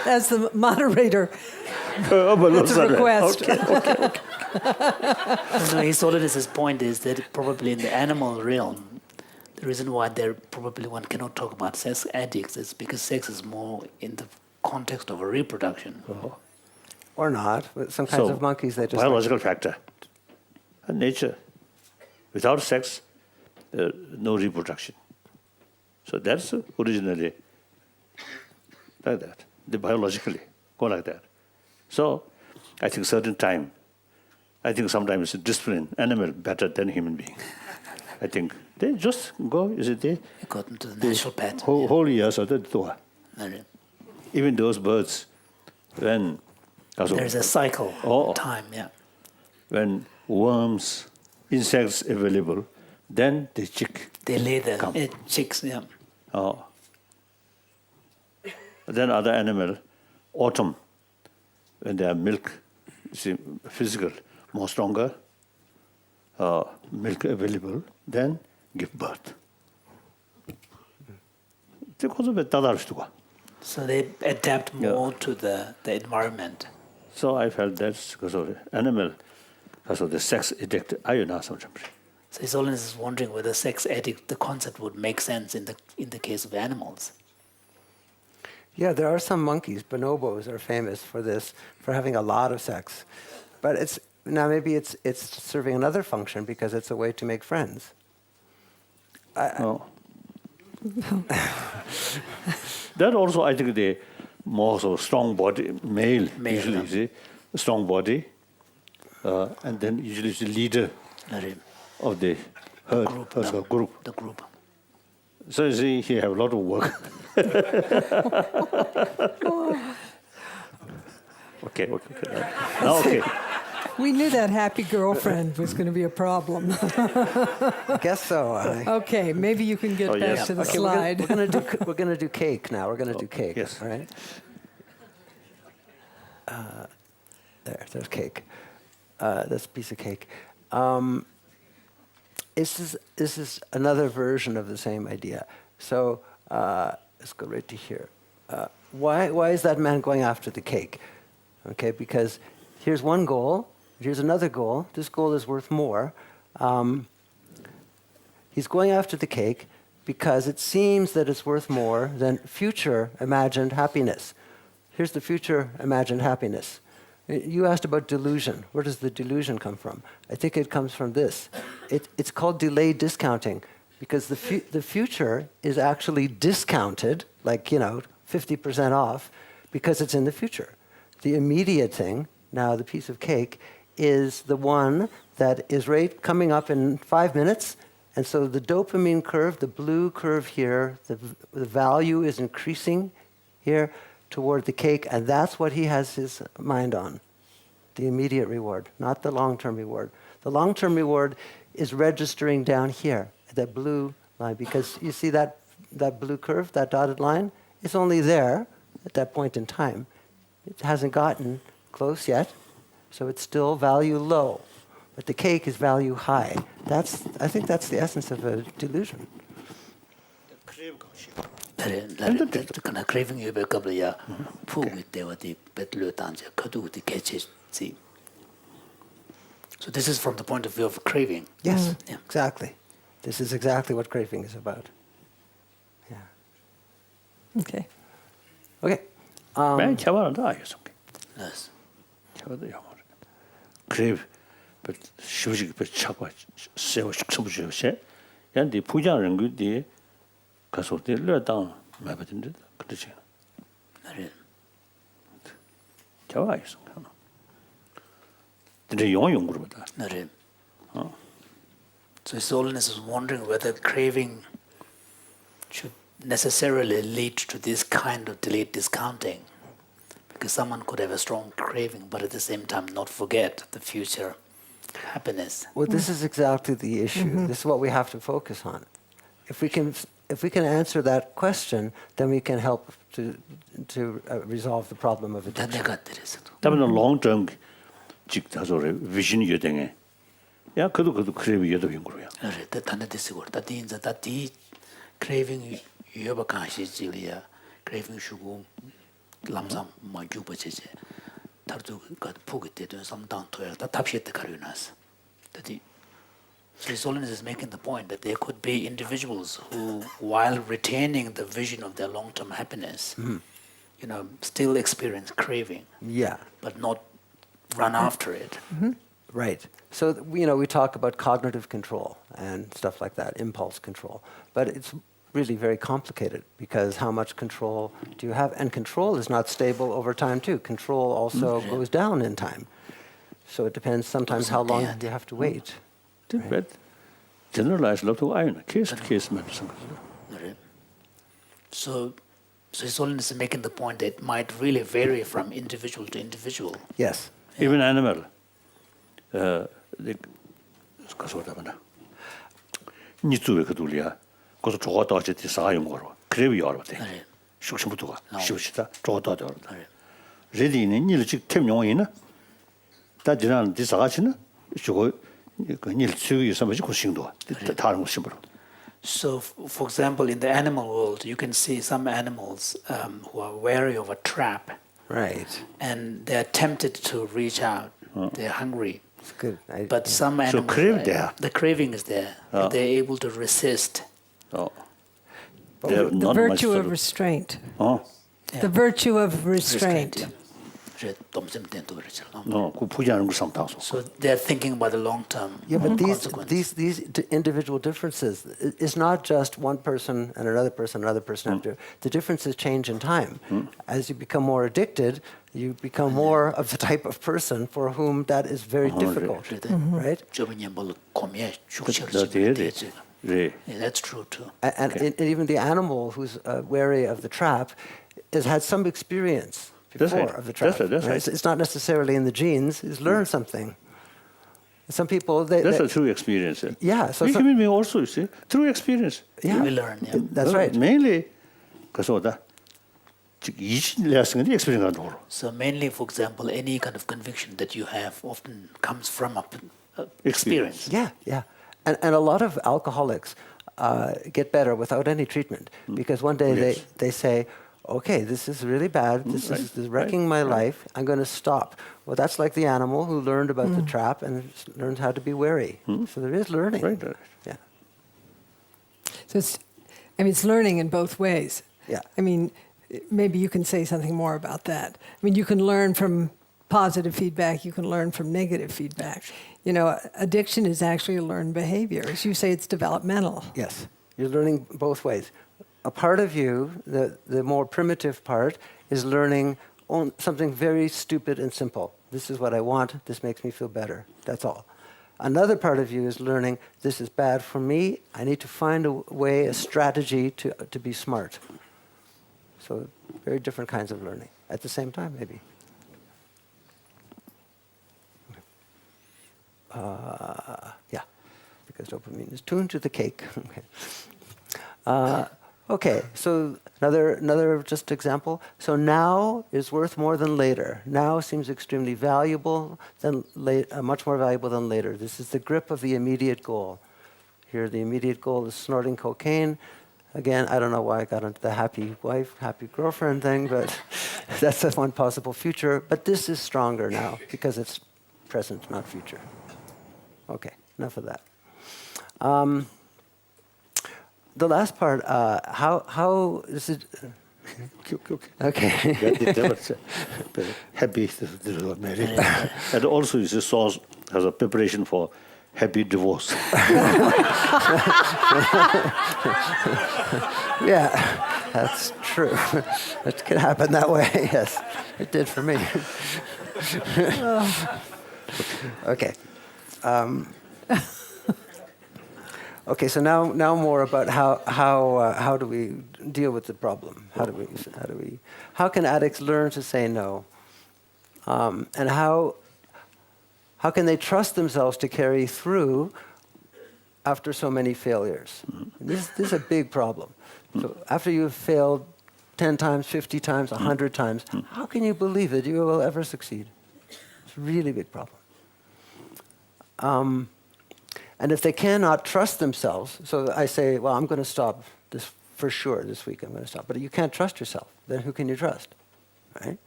As the moderator, that's a request. No, His Holiness's point is that probably in the animal realm, the reason why one cannot talk about sex addicts is because sex is more in the context of a reproduction. Or not. With some kinds So, of monkeys, they just... biological factor. And nature. Without sex, no reproduction. So that's originally like that. They biologically go like that. So I think certain time, I think sometimes discipline animal better than human being. I think they just go, is it they? According to the natural pattern. Whole years of the door. Yeah. Even those birds, when There's a cycle Oh. time, yeah. when worms, insects available, then the chick. They lay the Come. chicks, yeah. Oh. Then other animal, autumn, when they have milk, you see, physical, more stronger, milk available, then give birth. So they adapt more to the environment. So I felt that's because of the animal, because of the sex addict. So His Holiness is wondering whether sex addict, the concept would make sense in the case of animals. Yeah, there are some monkeys. Bonobos are famous for this, for having a lot of sex. But maybe it's serving another function because it's a way to make friends. That also, I think, the more so strong body, male usually, you see, strong body, and then usually it's the leader of the herd, group. The group. So you see, he have a lot of work. Okay. Now, okay. We knew that happy girlfriend was going to be a problem. I guess so. Okay, maybe you can get back yes. to the Okay, slide. we're gonna do cake now. We're gonna do cake. yes. All right. There's cake. That's a piece of cake. This is another version of the same idea. So let's go right to here. Why is that man going after the cake? Okay, because here's one goal. Here's another goal. This goal is worth more. He's going after the cake because it seems that it's worth more than future imagined happiness. Here's the future imagined happiness. You asked about delusion. Where does the delusion come from? I think it comes from this. It's called delayed discounting because the future is actually discounted, like, 50% off, because it's in the future. The immediate thing, now the piece of cake, is the one that is coming up in 5 minutes. And so the dopamine curve, the blue curve here, the value is increasing here toward the cake, and that's what he has his mind on, the immediate reward, not the long-term reward. The long-term reward is registering down here, that blue line, because you see that blue curve, that dotted line? It's only there at that point in time. It hasn't gotten close yet, so it's still value low. But the cake is value high. I think that's the essence of a delusion. Kana craving you be couple ya pu with the betlu tanje kadu the catches see. So this is from the point of view of craving. Yes, Yeah. exactly. This is exactly what craving is about. Yeah. Okay. Okay. Yes. Crave, but shoji but chakwa sewa shiksubuji and the puja rangu the kaso the down my patent. Chawa is the young group. So His Holiness is wondering whether craving should necessarily lead to this kind of delayed discounting. Because someone could have a strong craving, but at the same time not forget the future happiness. Well, this is exactly the issue. Mm-hmm. This is what we have to focus on. If we can answer that question, then we can help to resolve the problem of addiction. That in the long term, 즉 다소 vision 여등에 야 그도 크레비 여도 연구로야. 그래, 단데 디스고, 다디 인자 다디 craving 유여바 가시지리야, craving 슈고 람삼 뭐 주버제제. 다르도 그 포기 때도 상당 토야 다 답시에 가려나서. 다디 So His Holiness is making the point that there could be individuals who, while retaining the vision of their long-term happiness, still experience craving, Yeah. but not run after it. Right. So, we talk about cognitive control and stuff like that, impulse control. But it's really very complicated because how much control do you have? And control is not stable over time, too. Control also goes down in time. So it depends sometimes how long you have to wait. But generalize lot of iron case to case medicine. Right. So His Holiness is making the point that it might really vary from individual to individual. Yes. Even animal. The 가서다만. 니투에 그둘이야. 그래서 저거다 어쨌든 사용 거로. 그래요 여러분. 네. 숙심부터가 쉬우시다. 저거다 저거. 네. 레디는 일찍 템용이나. 다 지난 디사가치는 저거 일 수기 삼아지 고싱도. 다른 거 심으로. So, for example, in the animal world, you can see some animals who are wary of a trap, Right. and they're tempted to reach out. They're hungry. It's good. But some animals, crave there. the craving is there. They're able to resist. They're The not virtue much of restraint. Yeah. The virtue of restraint. Yeah. 그 부자는 거 상당수. So they're thinking about the long term Yeah, but consequences. these individual differences is not just one person and another person have to. The differences change in time. As you become more addicted, you become more of the type of person for whom that is very difficult, right? 네. Yeah, that's true too. And even the animal who's wary of the trap has had some experience That's before right. of the trap. That's right. It's not necessarily in the genes. He's learned something. Some people, That's a true experience. Yeah, so we some- human being also, you see, true experience. yeah, We learn, yeah. that's right. Mainly, 그래서 다 이신레슨의 experience 가 So mainly, for example, any kind of conviction that you have often comes from a experience. Yeah, yeah. And a lot of alcoholics get better without any treatment because one day Yes. they say, okay, this is really bad. This is wrecking my life. I'm going to stop. Well, that's like the animal who learned about the trap and learned how to be wary. So there is learning. Right. Yeah. So it's learning in both ways. Yeah. I mean, maybe you can say something more about that. I mean, you can learn from positive feedback, you can learn from negative feedback. Addiction is actually a learned behavior. As you say, it's developmental. Yes. You're learning both ways. A part of you, the more primitive part, is learning something very stupid and simple. This is what I want. This makes me feel better. That's all. Another part of you is learning, this is bad for me. I need to find a way, a strategy to be smart. So very different kinds of learning at the same time, maybe. Yeah, because dopamine is tuned to the cake. Okay, so another just example. So now is worth more than later. Now seems extremely valuable, much more valuable than later. This is the grip of the immediate goal. Here, the immediate goal is snorting cocaine. Again, I don't know why I got into the happy wife, happy girlfriend thing, but that's one possible future. But this is stronger now because it's present, not future. Okay, enough of that. The last part, how this is. Okay. Happy marriage. And also is a source as a preparation for happy divorce. Yeah, that's true. It can happen that way. Yes, it did for me. Okay. Okay, so now more about how do we deal with the problem? How can addicts learn to say no? And how can they trust themselves to carry through after so many failures? This is a big problem. So after you've failed 10 times, 50 times, 100 times, how can you believe that you will ever succeed? It's a really big problem. And if they cannot trust themselves, so I say, well, I'm going to stop this for sure this week, I'm going to stop. But you can't trust yourself. Then who can you trust, right?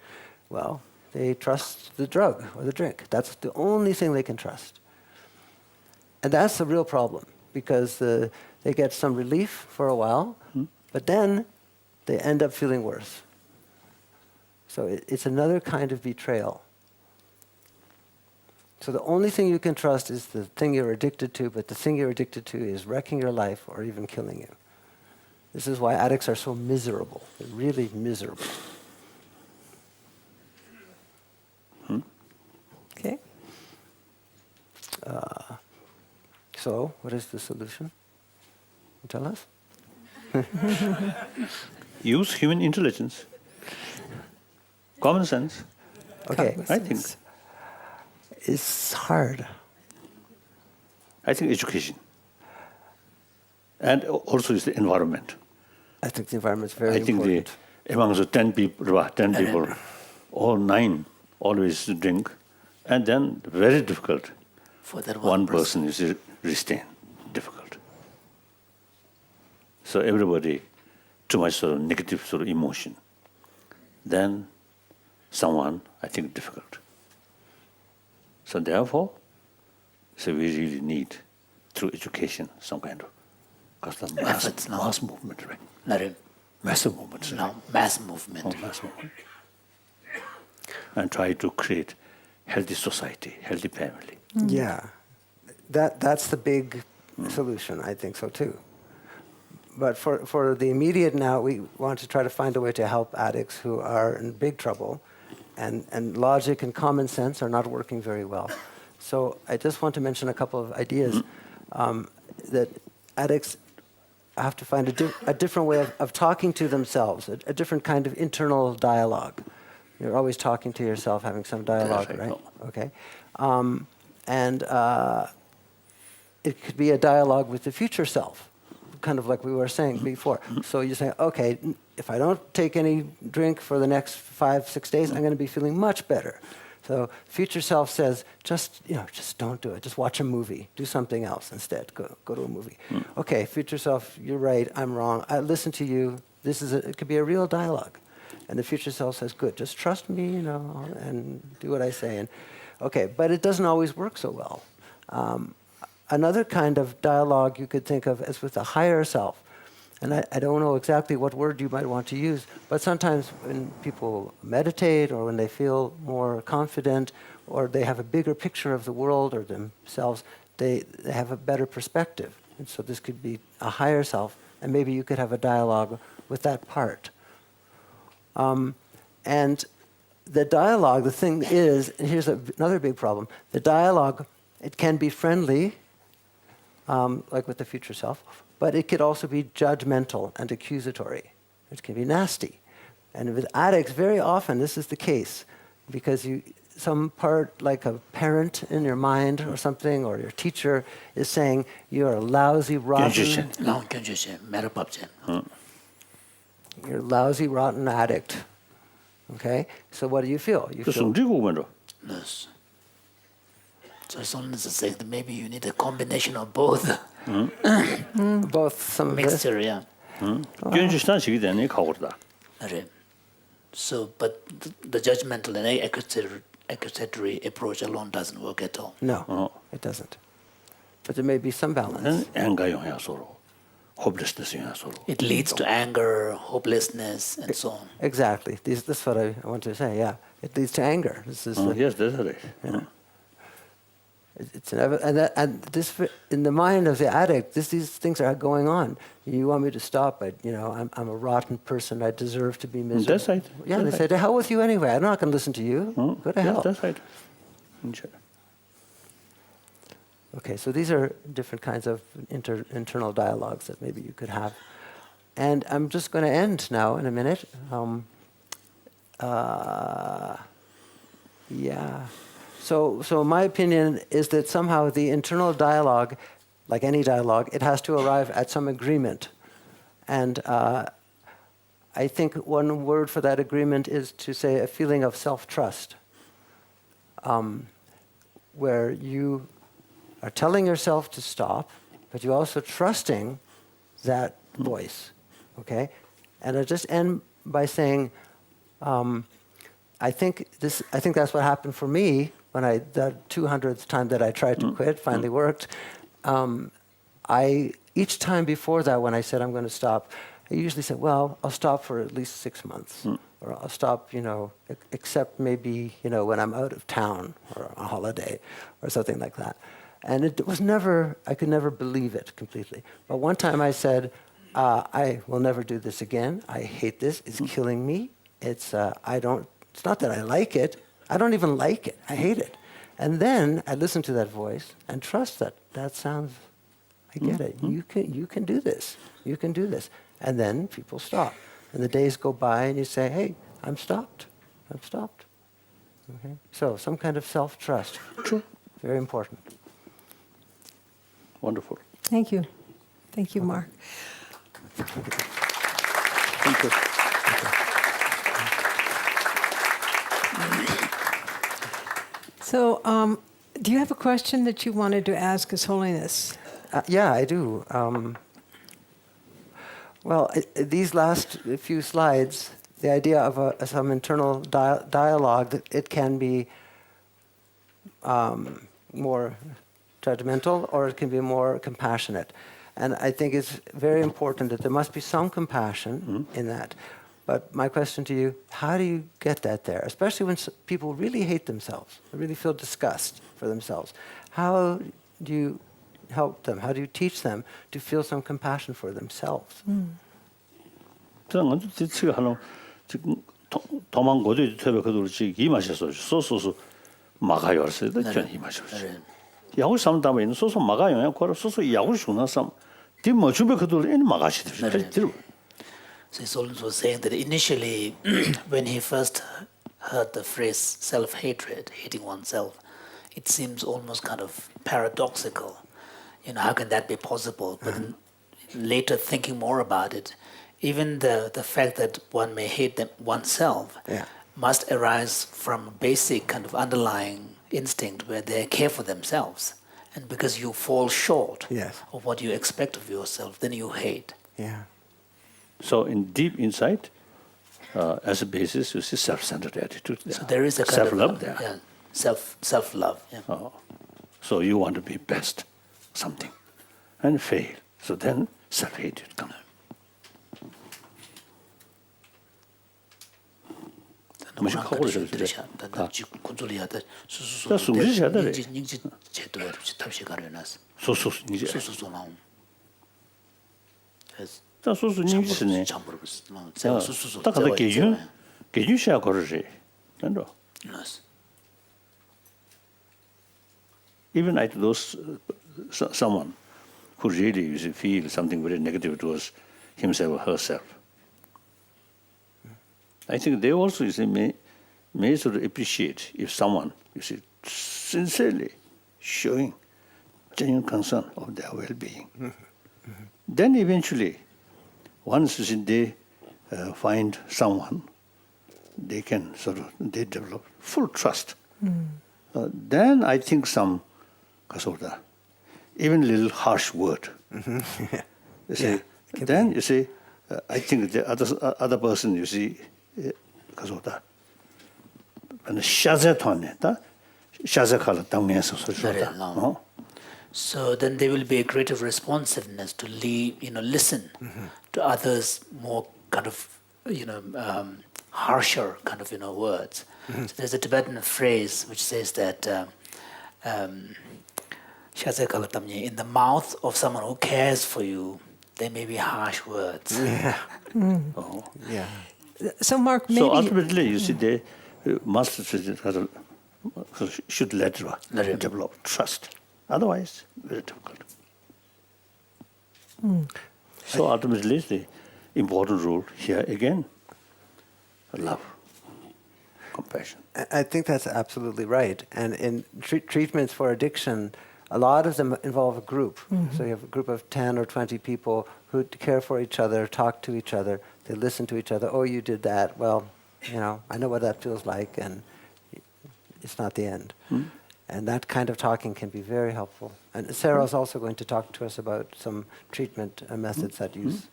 Well, they trust the drug or the drink. That's the only thing they can trust. And that's the real problem, because they get some relief for a while, but then they end up feeling worse. So it's another kind of betrayal. So the only thing you can trust is the thing you're addicted to, but the thing you're addicted to is wrecking your life or even killing you. This is why addicts are so miserable. They're really miserable. Okay. So what is the solution? Tell us. Use human intelligence, common sense. Okay, I think. it's hard. I think education, and also is the environment. I think the environment's very I think important. among the 10 people, all 9 always drink, and then very difficult. For that One person is restrained, difficult. So everybody, too much sort of negative sort of emotion. Then someone, I think, difficult. So therefore, so we really need, through education, some kind of, because the mass movement, right? Not Massive movement. Right? no, mass movement. Oh, mass movement. And try to create healthy society, healthy family. Yeah, that's the big solution. I think so too. But for the immediate now, we want to try to find a way to help addicts who are in big trouble, and logic and common sense are not working very well. So I just want to mention a couple of ideas that addicts have to find a different way of talking to themselves, a different kind of internal dialogue. You're always talking to yourself, having some dialogue, That's right? right. Okay. And it could be a dialogue with the future self, kind of like we were saying before. So you say, okay, if I don't take any drink for the next 5-6 days, I'm going to be feeling much better. So future self says, just don't do it. Just watch a movie. Do something else instead. Go to a movie. Okay, future self, you're right. I'm wrong. I listen to you. It could be a real dialogue. And the future self says, good, just trust me, and do what I say. And okay, but it doesn't always work so well. Another kind of dialogue you could think of is with the higher self. And I don't know exactly what word you might want to use, but sometimes when people meditate or when they feel more confident or they have a bigger picture of the world or themselves, they have a better perspective. And so this could be a higher self, and maybe you could have a dialogue with that part. And the dialogue, the thing is, and here's another big problem, the dialogue, it can be friendly, like with the future self, but it could also be judgmental and accusatory. It can be nasty. And with addicts, very often this is the case, because some part, like a parent in your mind or something, or your teacher is saying, you're a lousy, rotten... You're a lousy, rotten addict. Okay? So what do you feel? You feel... Yes. So Holiness is saying that maybe you need a combination of both. both some of this. Mixture, yeah. Right. So, but the judgmental and accusatory approach alone doesn't work at all. No, it doesn't. But there may be some balance. Hopelessness. It leads to anger, hopelessness, and so on. Exactly. This is what I want to say, yeah. It leads to anger. This is Yes, that's right. It's and this, in the mind of the addict, these things are going on. You want me to stop, but I'm a rotten person. I deserve to be miserable. That's right. Yeah, they say, to hell with you anyway. I'm not going to listen to you. Go to hell. That's right. Okay, so these are different kinds of internal dialogues that maybe you could have. And I'm just going to end now in a minute. Yeah. So my opinion is that somehow the internal dialogue, like any dialogue, it has to arrive at some agreement. And I think one word for that agreement is to say a feeling of self-trust. where you are telling yourself to stop, but you're also trusting that voice, okay? And I just end by saying, I think that's what happened for me when the 200th time that I tried to quit finally worked. Each time before that, when I said I'm going to stop, I usually said, well, I'll stop for at least 6 months, or I'll stop, except maybe, when I'm out of town or on holiday or something like that. And it was never, I could never believe it completely. But one time I said, I will never do this again. I hate this. It's killing me. It's not that I like it. I don't even like it. I hate it. And then I listen to that voice and trust that sounds, I get it. You can do this. You can do this. And then people stop. And the days go by and you say, hey, I'm stopped. I'm stopped. Okay? So some kind of self-trust. True. Very important. Wonderful. Thank you. Thank you, Mark. Thank you. So, do you have a question that you wanted to ask His Holiness? Yeah, I do. These last few slides, the idea of some internal dialogue, that it can be more judgmental or it can be more compassionate. And I think it's very important that there must be some compassion in that. But my question to you, how do you get that there? Especially when people really hate themselves, they really feel disgust for themselves. How do you help them? How do you teach them to feel some compassion for themselves? 저는 지금 하는 지금 도망고도 되게 그들 지금 이 마셔서 소소소 막아요. 그래서 전 이 마셔서. 야구 삼다면 소소 막아요. 그걸 소소 야구 중나서 뒤뭐 준비 그들 인 막아시듯이 들어. So Solon was saying that initially, when he first heard the phrase self-hatred, hating oneself, it seems almost kind of paradoxical. How can that be possible? But then later thinking more about it, even the fact that one may hate oneself must arise from a basic kind of underlying instinct where they care for themselves. And because you fall short of what you expect of yourself, then you hate. Yeah. So in deep insight, as a basis, you see self-centered attitude there. So there is a kind self-love of there. Yeah, self-love. Yeah. So you want to be best, something, and fail. So then self-hatred comes. Even like those someone who really feel something very negative towards himself or herself, I think they also may sort of appreciate if someone sincerely showing genuine concern of their well-being. Then eventually, once they find someone, they can they develop full trust. Then I think some even little harsh word. You see, then you see, I think the other person and so then there will be a greater responsiveness to listen to others more kind of harsher kind of words. So there's a Tibetan phrase which says that in the mouth of someone who cares for you, there may be harsh words. Yeah. Yeah. So Mark, maybe... So ultimately, you see, they must should let it develop trust. Otherwise, very difficult. So ultimately, the important rule here again, love, compassion. I think that's absolutely right. And in treatments for addiction, a lot of them involve a group. So you have a group of 10 or 20 people who care for each other, talk to each other, they listen to each other. Oh, you did that. Well, I know what that feels like. And it's not the end. And that kind of talking can be very helpful. And Sarah's also going to talk to us about some treatment methods that use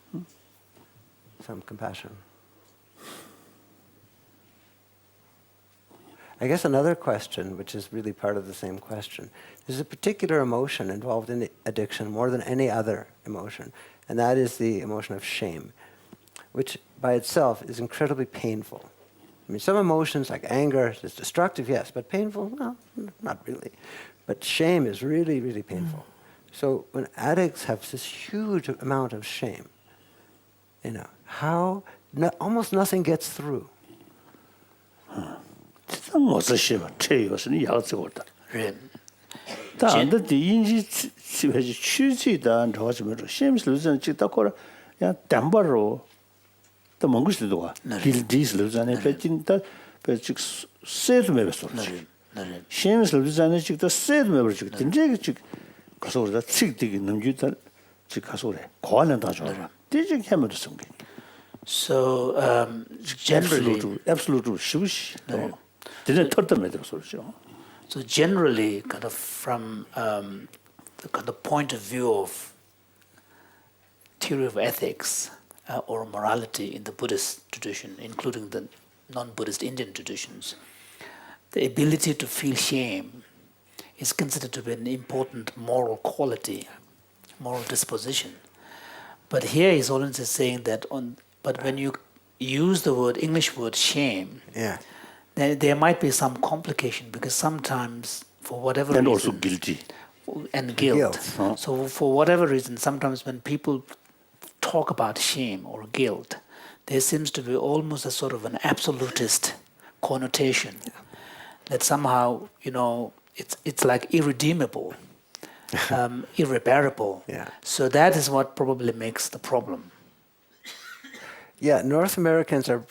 some compassion. I guess another question, which is really part of the same question, there's a particular emotion involved in addiction more than any other emotion, and that is the emotion of shame, which by itself is incredibly painful. I mean, some emotions like anger is destructive, yes, but painful, no, not really. But shame is really, really painful. So when addicts have this huge amount of shame, how almost nothing gets through. 어서 싶어 최요스는 약속을다. 네. 다한테 인지 집에지 취지다 저거지면 심슬로전 찍다거라 야 담바로 또 먹을수도 와. 길디슬로전에 배진다 배직 세드메 버스지. 심슬로전에 찍다 세드메 버지. 진짜 찍 가서 우리가 찍되게 넘기다 찍 가서 그래. 고안은 다 좋아. 뒤지 해면도 숨기. So generally, absolute 쉬우시. didn't turn them into solution. So generally, kind of from the kind of point of view of theory of ethics or morality in the Buddhist tradition, including the non-Buddhist Indian traditions, the ability to feel shame is considered to be an important moral quality, moral disposition. But here is Holiness is saying that but when you use the English word shame, there might be some complication because sometimes, for whatever reason... And also guilty. And guilt. So for whatever reason, sometimes when people talk about shame or guilt, there seems to be almost a sort of an absolutist connotation that somehow, it's like irredeemable, irreparable. So that is what probably makes the problem. Yeah, North Americans are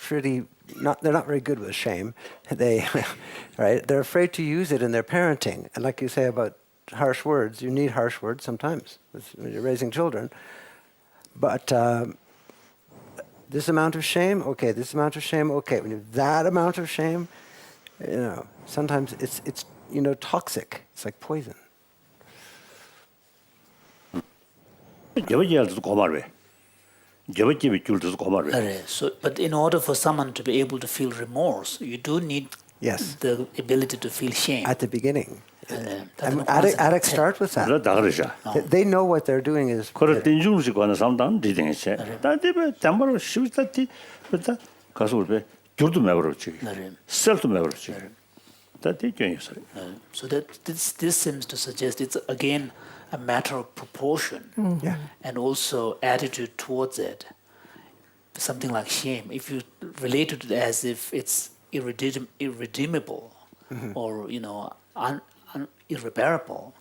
they're not very good with shame. They're afraid to use it in their parenting. And like you say about harsh words, you need harsh words sometimes when you're raising children. But this amount of shame, okay, this amount of shame, okay. When you have that amount of shame, sometimes it's toxic. It's like poison. So, but in order for someone to be able to feel remorse, you do need the ability to feel shame. At the beginning. Addicts start with that. They know what they're doing is... So this seems to suggest it's again a matter of proportion and also attitude towards it. Something like shame. If you relate it as if it's irredeemable or irreparable,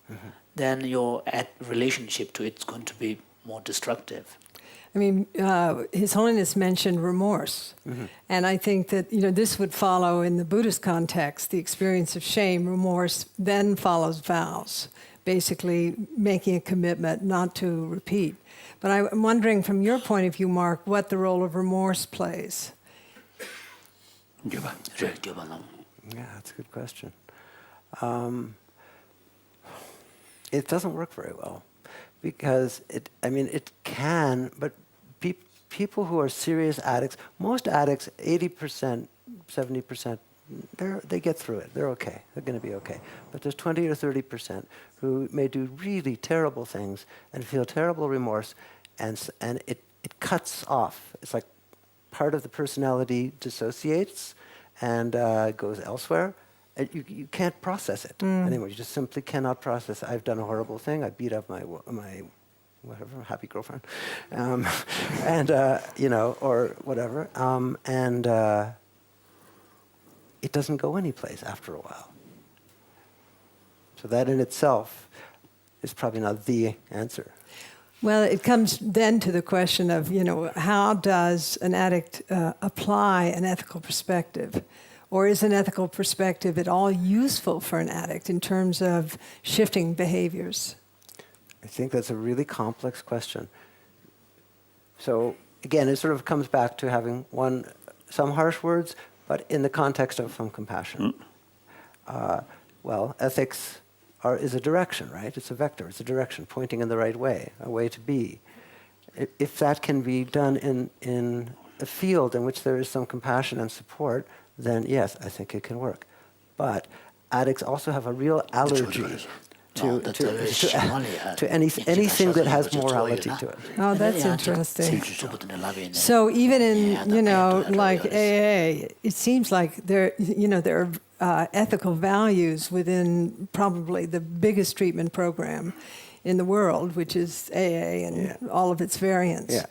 then your relationship to it's going to be more destructive. I mean, His Holiness mentioned remorse. And I think that, this would follow in the Buddhist context, the experience of shame, remorse, then follows vows, basically making a commitment not to repeat. But I'm wondering, from your point of view, Mark, what the role of remorse plays. Yeah, that's a good question. It doesn't work very well because it can, but people who are serious addicts, most addicts, 80%, 70%, they get through it. They're okay. They're going to be okay. But there's 20 or 30% who may do really terrible things and feel terrible remorse, and it cuts off. It's like part of the personality dissociates and goes elsewhere. And you can't process it anymore. You just simply cannot process. I've done a horrible thing. I beat up my whatever, happy girlfriend, or whatever, and it doesn't go anyplace after a while. So that in itself is probably not the answer. Well, it comes then to the question of, how does an addict apply an ethical perspective? Or is an ethical perspective at all useful for an addict in terms of shifting behaviors? I think that's a really complex question. So again, it sort of comes back to having some harsh words, but in the context of some compassion. Well, ethics is a direction, right? It's a vector, it's a direction pointing in the right way, a way to be. If that can be done in a field in which there is some compassion and support, then yes, I think it can work. But addicts also have a real allergy to anything that has morality to it. Oh, that's interesting. So even in, like AA, it seems like there are ethical values within probably the biggest treatment program in the world, which is AA and all of its variants. Yeah.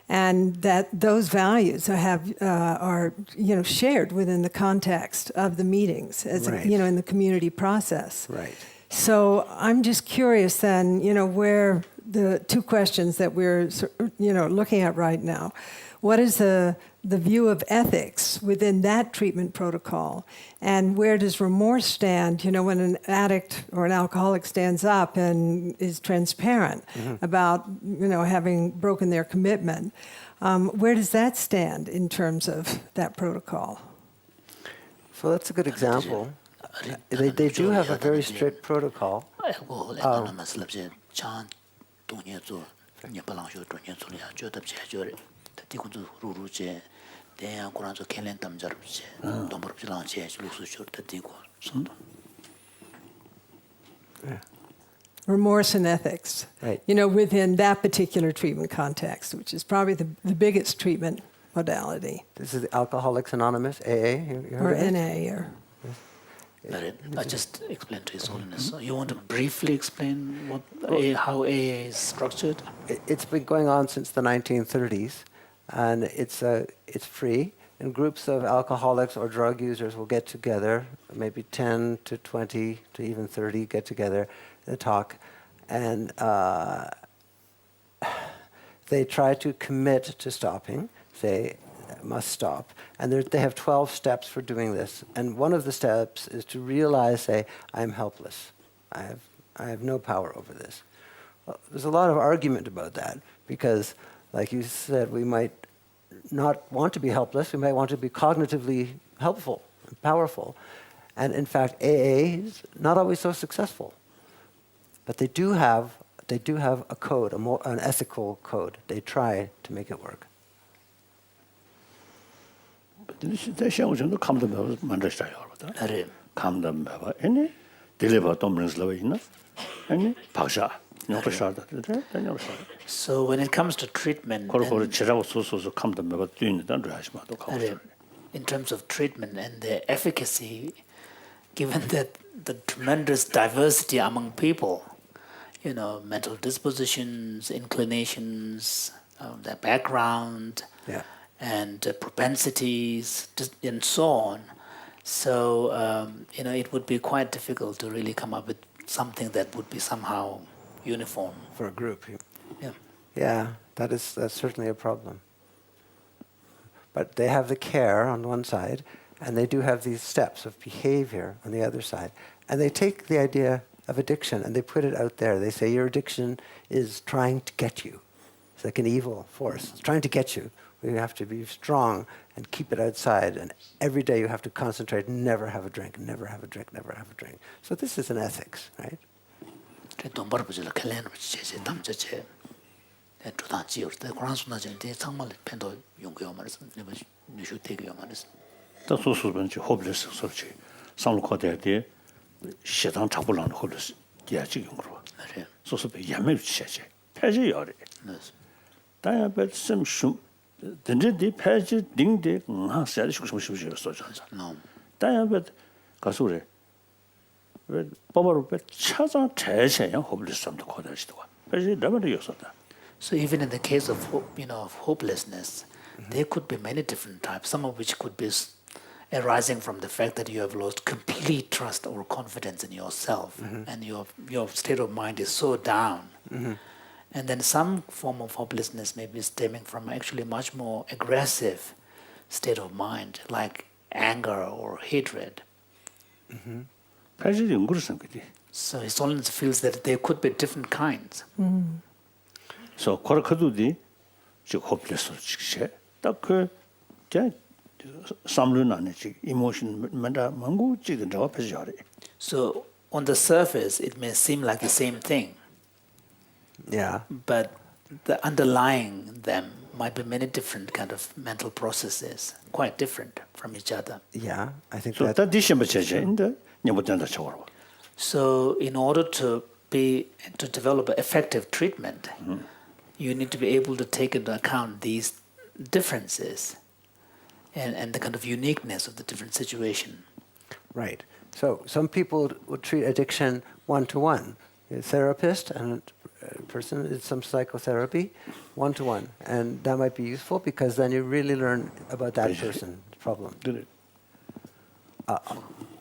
And that those values are shared within the context of the meetings, as Right. in the community process. Right. So I'm just curious then, where the two questions that we're, looking at right now. What is the view of ethics within that treatment protocol? And where does remorse stand, when an addict or an alcoholic stands up and is transparent about, having broken their commitment? Where does that stand in terms of that protocol? So that's a good example. They do have a very strict protocol. Remorse and ethics, Right. within that particular treatment context, which is probably the biggest treatment modality, This is Alcoholics Anonymous, AA. You heard or of it? NA, or I just explained to His Holiness. So you want to briefly explain how AA is structured? It's been going on since the 1930s, and it's free. And groups of alcoholics or drug users will get together, maybe 10 to 20 to even 30 get together and talk, and they try to commit to stopping. They must stop. And they have 12 steps for doing this. And one of the steps is to realize, say, I'm helpless. I have no power over this. Well, there's a lot of argument about that because, like you said, we might not want to be helpless. We might want to be cognitively helpful, and powerful. And in fact, AA is not always so successful. But they do have a code, an ethical code. They try to make it work. 내 시험 정도 감도 매우 만들어야 하거든. 감도 매우 아니 딜레버 동명스로 있나? 아니 박사 녀거샤다. 녀거샤. So when it comes to treatment, 그걸 지라고 소소소 감도 매우 뛰는다 그러시마도 가고. in terms of treatment and the efficacy, given that the tremendous diversity among people, mental dispositions, inclinations, their background, and propensities, and so on. So, it would be quite difficult to really come up with something that would be somehow uniform. For a group. Yeah. Yeah, that's certainly a problem. But they have the care on one side, and they do have these steps of behavior on the other side. And they take the idea of addiction and they put it out there. They say your addiction is trying to get you. It's like an evil force. It's trying to get you. You have to be strong and keep it outside. And every day you have to concentrate, never have a drink, never have a drink, never have a drink. So this is an ethics, right? 또 소소분지 호블레스 소치 상록화대에 시장 잡으려는 호블레스 디아지 용으로. 소소배 야매 주셔야지. 폐지 열이. 다야베 심슈 든지 폐지 딩데 하세야 싶으시죠 소죠. 다야베 가수래. 왜 법으로 배 차장 제세야 호블레스도 거다시도. 폐지 레벨이 요소다. So even in the case of of hopelessness, there could be many different types. Some of which could be arising from the fact that you have lost complete trust or confidence in yourself, and your state of mind is so down. And then some form of hopelessness may be stemming from actually much more aggressive state of mind, like anger or hatred. 폐지 연구를 생각이. So His Holiness feels that there could be different kinds. So, 그렇게도디 즉 호플레스 직세 딱그 samlun emotion manda mangu jig draw pejare. So on the surface, it may seem like the same thing, Yeah. but the underlying them might be many different kind of mental processes, quite different from each other. Yeah, I think So that. that dish becheje in the nyabotanda chawar. So in order to develop an effective treatment, you need to be able to take into account these differences and the kind of uniqueness of the different situation. Right. So some people would treat addiction one-to-one. A therapist and a person did some psychotherapy, one-to-one. And that might be useful because then you really learn about that person's problem.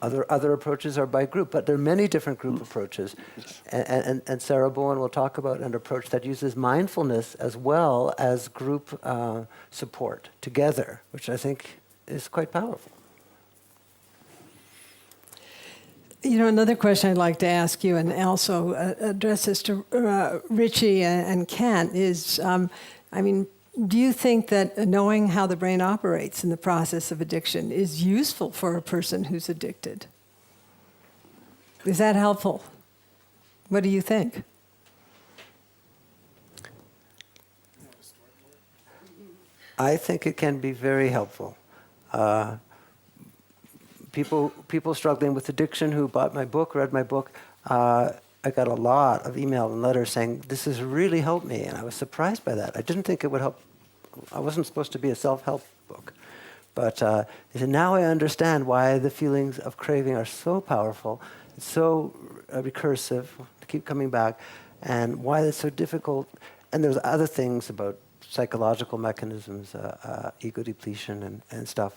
Other approaches are by group, but there are many different group approaches. And Sarah Bowen will talk about an approach that uses mindfulness as well as group support together, which I think is quite powerful. You know, another question I'd like to ask you, and also address this to Richie and Kent, is, do you think that knowing how the brain operates in the process of addiction is useful for a person who's addicted? Is that helpful? What do you think? I think it can be very helpful. People struggling with addiction who bought my book, read my book, I got a lot of email and letters saying, this has really helped me, and I was surprised by that. I didn't think it would help. I wasn't supposed to be a self-help book. But they said, now I understand why the feelings of craving are so powerful, it's so recursive, to keep coming back, and why it's so difficult. And there's other things about psychological mechanisms, ego depletion and stuff,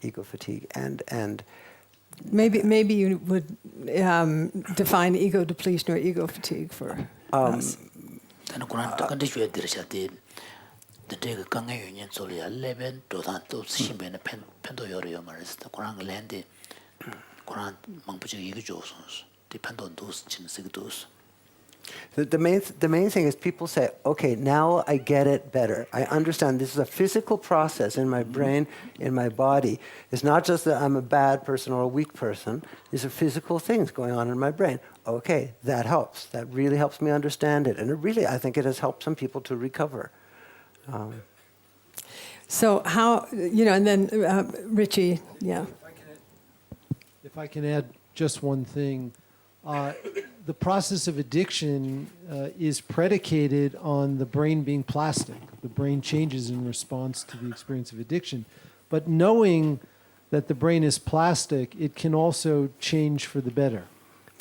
ego fatigue, and Maybe you would define ego depletion or ego fatigue for us. The main thing is people say, okay, now I get it better. I understand this is a physical process in my brain, in my body. It's not just that I'm a bad person or a weak person. These are physical things going on in my brain. Okay, that helps. That really helps me understand it. And I think it has helped some people to recover. So how, and then Richie, yeah. If I can add just one thing. The process of addiction is predicated on the brain being plastic. The brain changes in response to the experience of addiction. But knowing that the brain is plastic, it can also change for the better.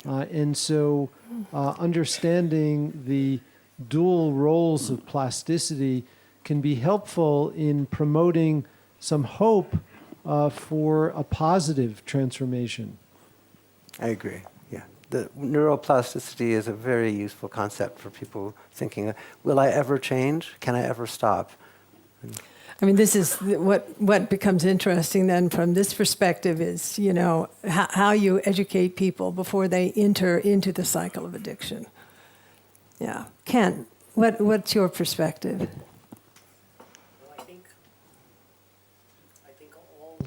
And so understanding the dual roles of plasticity can be helpful in promoting some hope for a positive transformation. I agree. The neuroplasticity is a very useful concept for people thinking, will I ever change? Can I ever stop? This is what becomes interesting then from this perspective is, how you educate people before they enter into the cycle of addiction. Yeah. Ken, what's your perspective?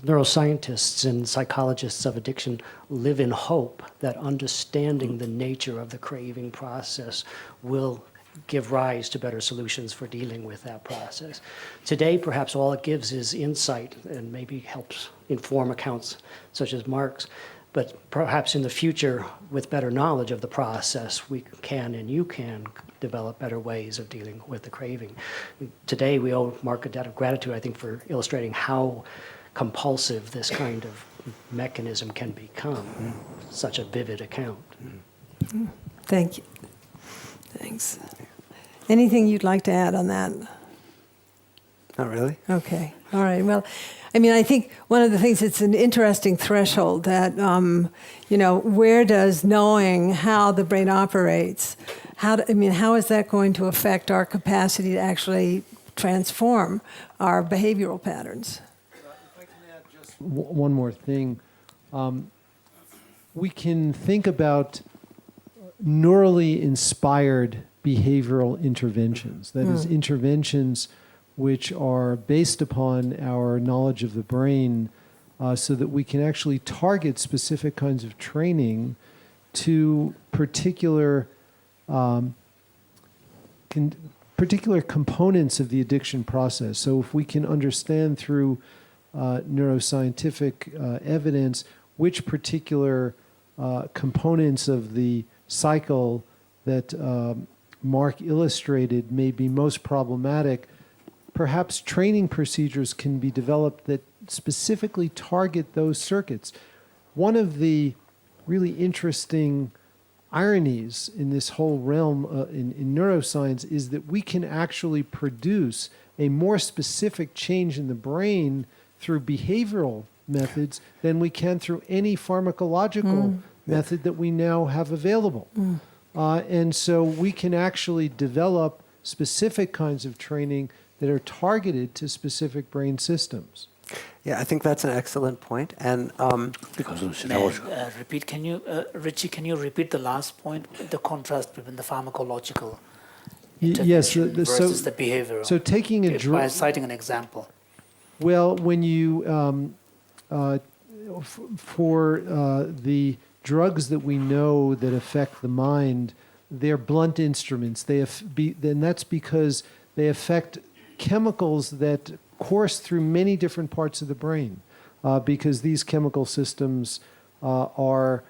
Neuroscientists and psychologists of addiction live in hope that understanding the nature of the craving process will give rise to better solutions for dealing with that process. Today, perhaps all it gives is insight and maybe helps inform accounts such as Mark's. But perhaps in the future, with better knowledge of the process, we can and you can develop better ways of dealing with the craving. Today, we owe Mark a debt of gratitude, I think, for illustrating how compulsive this kind of mechanism can become. Such a vivid account. Thank you. Thanks. Anything you'd like to add on that? Not really. Okay. All right. Well, I think one of the things, it's an interesting threshold that, where does knowing how the brain operates, how is that going to affect our capacity to actually transform our behavioral patterns? One more thing. We can think about neurally inspired behavioral interventions. That is, interventions which are based upon our knowledge of the brain, so that we can actually target specific kinds of training to particular particular components of the addiction process. So if we can understand through neuroscientific evidence which particular components of the cycle that Mark illustrated may be most problematic, perhaps training procedures can be developed that specifically target those circuits. One of the really interesting ironies in this whole realm in neuroscience is that we can actually produce a more specific change in the brain through behavioral methods than we can through any pharmacological method that we now have available. And so we can actually develop specific kinds of training that are targeted to specific brain systems. Yeah, I think that's an excellent point. And Repeat, can you, Richie, can you repeat the last point, the contrast between the pharmacological Yes, intervention versus the behavioral? So taking a by drug, citing an example. well, when you for the drugs that we know that affect the mind, they're blunt instruments. Then that's because they affect chemicals that course through many different parts of the brain, because these chemical systems are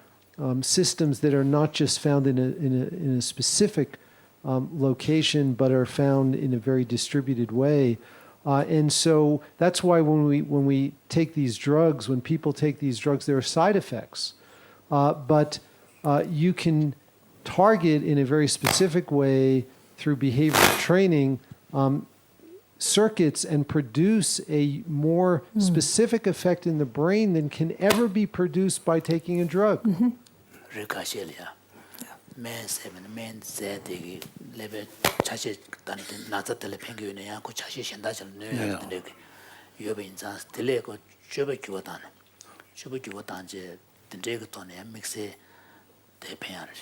systems that are not just found in a specific location, but are found in a very distributed way. And so that's why when we take these drugs, when people take these drugs, there are side effects. But you can target in a very specific way through behavioral training circuits and produce a more specific effect in the brain than can ever be produced by taking a drug.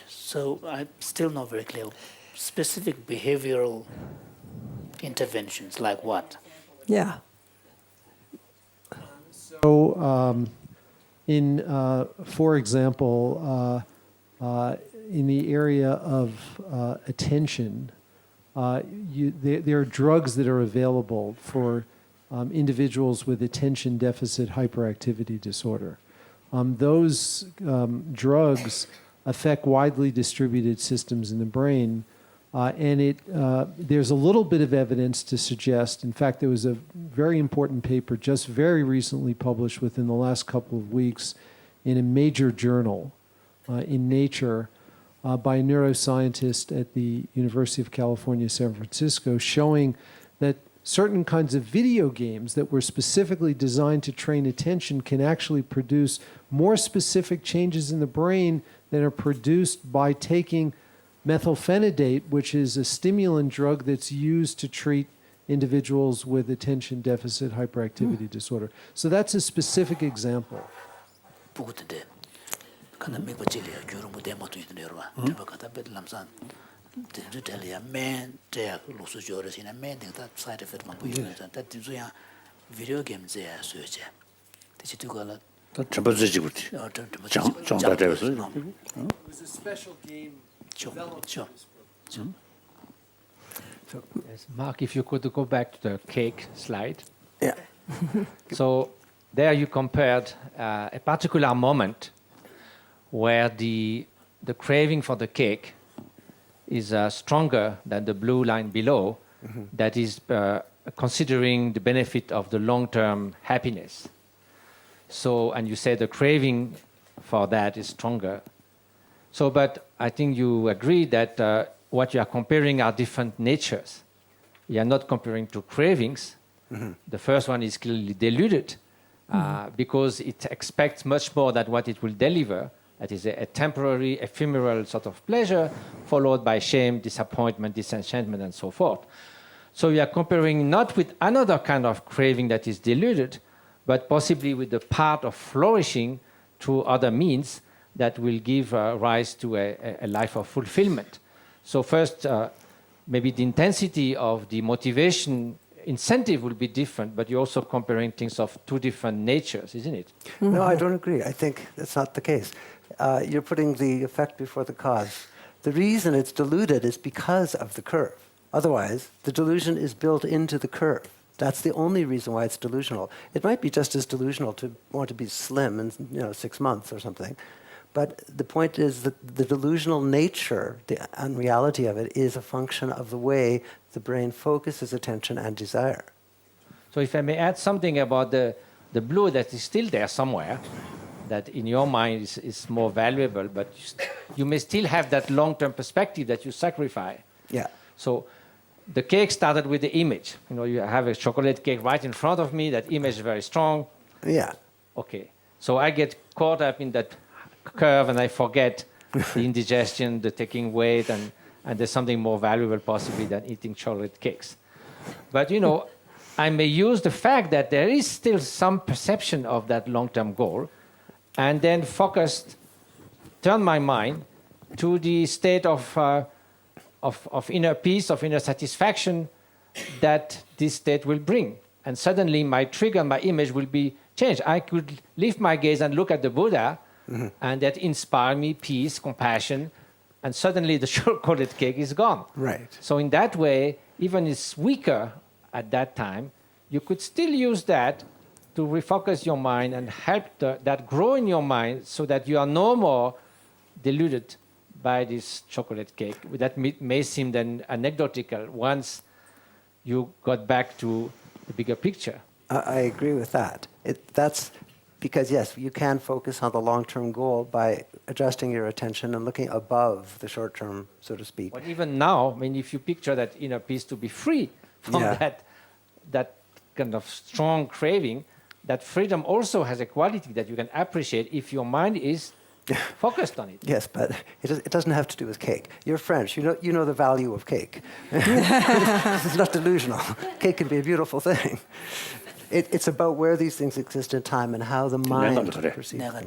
So I'm still not very clear. Specific behavioral interventions like what? Yeah. So, for example, in the area of attention, there are drugs that are available for individuals with attention deficit hyperactivity disorder. Those drugs affect widely distributed systems in the brain, and there's a little bit of evidence to suggest, in fact, there was a very important paper just very recently published within the last couple of weeks in a major journal in Nature by a neuroscientist at the University of California, San Francisco, showing that certain kinds of video games that were specifically designed to train attention can actually produce more specific changes in the brain than are produced by taking methylphenidate, which is a stimulant drug that's used to treat individuals with attention deficit hyperactivity disorder. So that's a specific example. Video games It was a special game developed. Sure. Yes, Mark, if you could go back to the cake slide. yeah, So there you compared a particular moment where the craving for the cake is stronger than the blue line below, that is considering the benefit of the long-term happiness. So, and you say the craving for that is stronger. So, but I think you agree that what you are comparing are different natures. You are not comparing two cravings. The first one is clearly deluded because it expects much more than what it will deliver. That is a temporary, ephemeral sort of pleasure, followed by shame, disappointment, disenchantment, and so forth. So we are comparing not with another kind of craving that is deluded, but possibly with the part of flourishing through other means that will give rise to a life of fulfillment. So first, maybe the intensity of the motivation incentive will be different, but you're also comparing things of two different natures, isn't it? No, I don't agree. I think that's not the case. You're putting the effect before the cause. The reason it's diluted is because of the curve. Otherwise, the delusion is built into the curve. That's the only reason why it's delusional. It might be just as delusional to want to be slim in 6 months or something. But the point is that the delusional nature, the unreality of it, is a function of the way the brain focuses attention and desire. So if I may add something about the blue that is still there somewhere, that in your mind is more valuable, but you may still have that long-term perspective that you sacrifice. Yeah. So the cake started with the image. You have a chocolate cake right in front of me. That image is very strong. Yeah. Okay. So I get caught up in that curve and I forget the indigestion, the taking weight, and there's something more valuable possibly than eating chocolate cakes. But, I may use the fact that there is still some perception of that long-term goal and then turn my mind to the state of inner peace, of inner satisfaction that this state will bring. And suddenly my trigger, my image will be changed. I could lift my gaze and look at the Buddha, and that inspire me peace, compassion, and suddenly the chocolate cake is gone. Right. So in that way, even it's weaker at that time, you could still use that to refocus your mind and help that grow in your mind so that you are no more deluded by this chocolate cake. That may seem then anecdotal once you got back to the bigger picture. I agree with that. That's because, yes, you can focus on the long-term goal by adjusting your attention and looking above the short-term, so to speak. But even now, if you picture that inner peace to be free from that kind of strong craving, that freedom also has a quality that you can appreciate if your mind is focused on it. Yes, but it doesn't have to do with cake. You're French. You know the value of cake. It's not delusional. Cake can be a beautiful thing. It's about where these things exist in time and how the mind perceives them.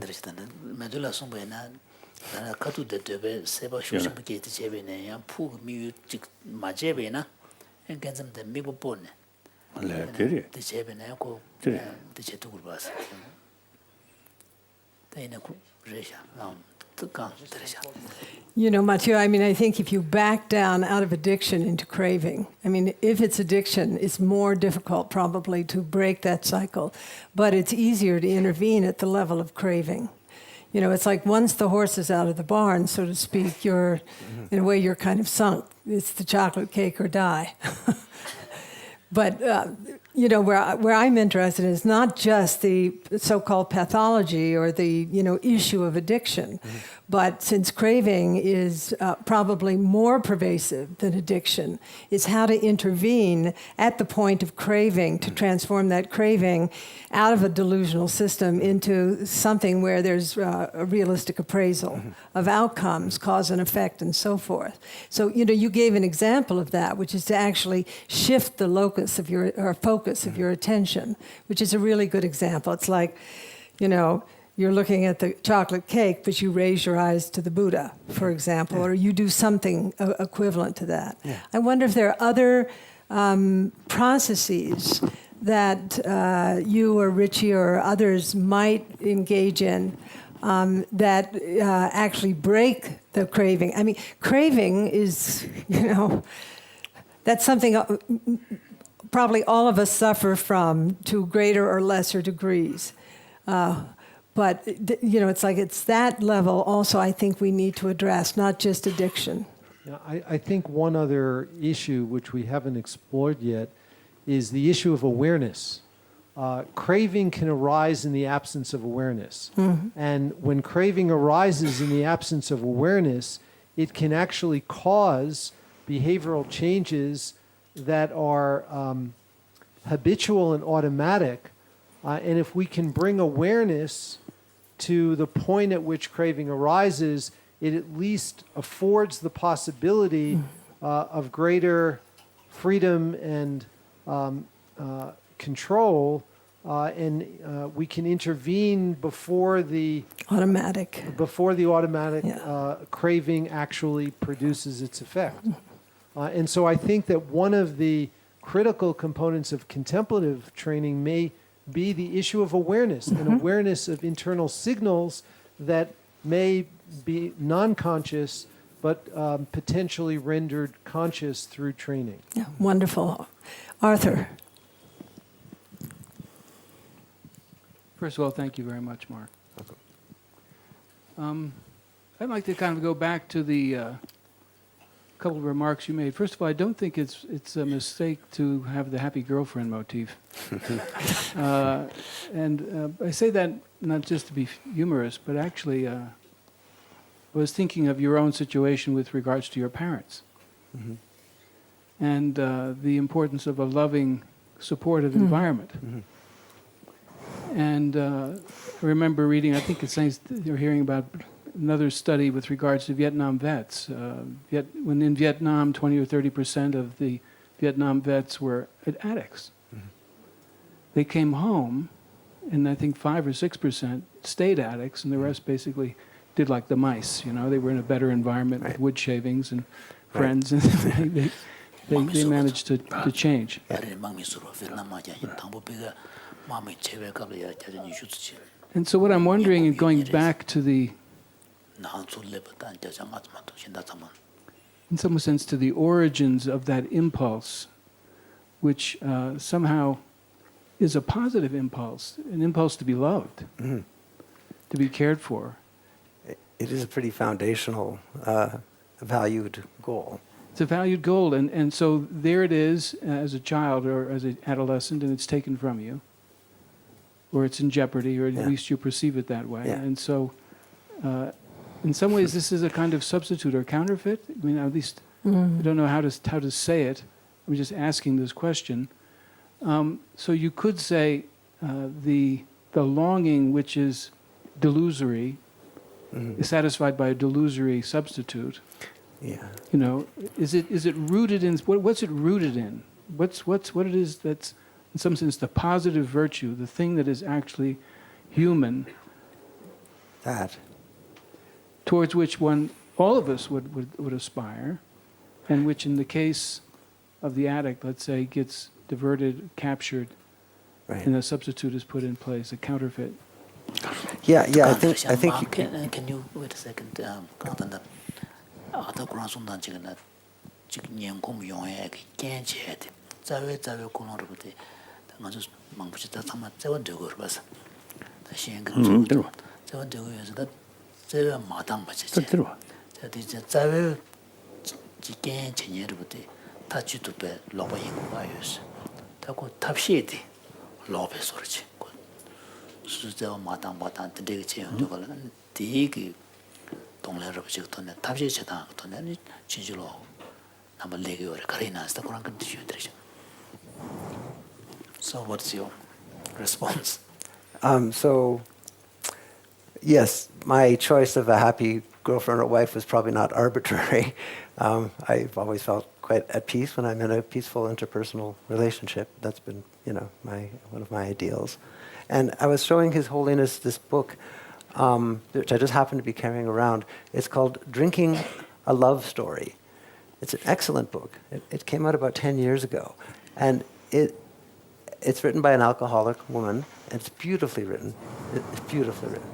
Mathieu, I think if you back down out of addiction into craving, if it's addiction, it's more difficult probably to break that cycle, but it's easier to intervene at the level of craving. It's like once the horse is out of the barn, so to speak, you're, in a way, you're kind of sunk. It's the chocolate cake or die. But where I'm interested in is not just the so-called pathology or the issue of addiction, but since craving is probably more pervasive than addiction, it's how to intervene at the point of craving to transform that craving out of a delusional system into something where there's a realistic appraisal of outcomes, cause and effect, and so forth. So you gave an example of that, which is to actually shift the locus of your focus of your attention, which is a really good example. It's like, you're looking at the chocolate cake, but you raise your eyes to the Buddha, for example, or you do something equivalent to that. Yeah. I wonder if there are other processes that you or Richie or others might engage in that actually break the craving. Craving is, that's something probably all of us suffer from to greater or lesser degrees. But, it's like it's that level also I think we need to address, not just addiction. Yeah, I think one other issue which we haven't explored yet is the issue of awareness. Craving can arise in the absence of awareness. And when craving arises in the absence of awareness, it can actually cause behavioral changes that are habitual and automatic. And if we can bring awareness to the point at which craving arises, it at least affords the possibility of greater freedom and control, and we can intervene before the automatic craving actually produces its effect. And so I think that one of the critical components of contemplative training may be the issue of awareness and awareness of internal signals that may be non-conscious but potentially rendered conscious through training. Yeah, wonderful. Arthur. First of all, thank you very much, Mark. I'd like to kind of go back to the couple of remarks you made. First of all, I don't think it's a mistake to have the happy girlfriend motif. And I say that not just to be humorous, but actually I was thinking of your own situation with regards to your parents. And the importance of a loving, supportive environment. And I remember reading, I think it's nice you're hearing about another study with regards to Vietnam vets. When in Vietnam, 20 or 30% of the Vietnam vets were addicts. They came home, and I think 5 or 6% stayed addicts, and the rest basically did like the mice. You know, they were in a better environment with wood shavings and friends, and they managed to change. And so what I'm wondering, going back to the, in some sense, to the origins of that impulse, which somehow is a positive impulse, an impulse to be loved, to be cared for. It is a pretty foundational, valued goal. It's a valued goal, and so there it is as a child or as an adolescent, and it's taken from you, or it's in jeopardy, or at least you perceive it that way. And so, in some ways, this is a kind of substitute or counterfeit. I mean, at least I don't know how to say it. I'm just asking this question. So you could say the longing, which is delusory, is satisfied by a delusory substitute. Yeah. You know, is it rooted in what's it rooted in? What it is that's in some sense the positive virtue, the thing that is actually human. That. Towards which all of us would aspire, and which in the case of the addict, let's say, gets diverted, captured, and a substitute is put in place, a counterfeit. Yeah. I think you can. Can you wait a second? So what's your response? So, yes, my choice of a happy girlfriend or wife was probably not arbitrary. I've always felt quite at peace when I'm in a peaceful interpersonal relationship. That's been, one of my ideals. And I was showing His Holiness this book, which I just happened to be carrying around. It's called Drinking a Love Story. It's an excellent book. It came out about 10 years ago. And it's written by an alcoholic woman. And it's beautifully written. It's beautifully written.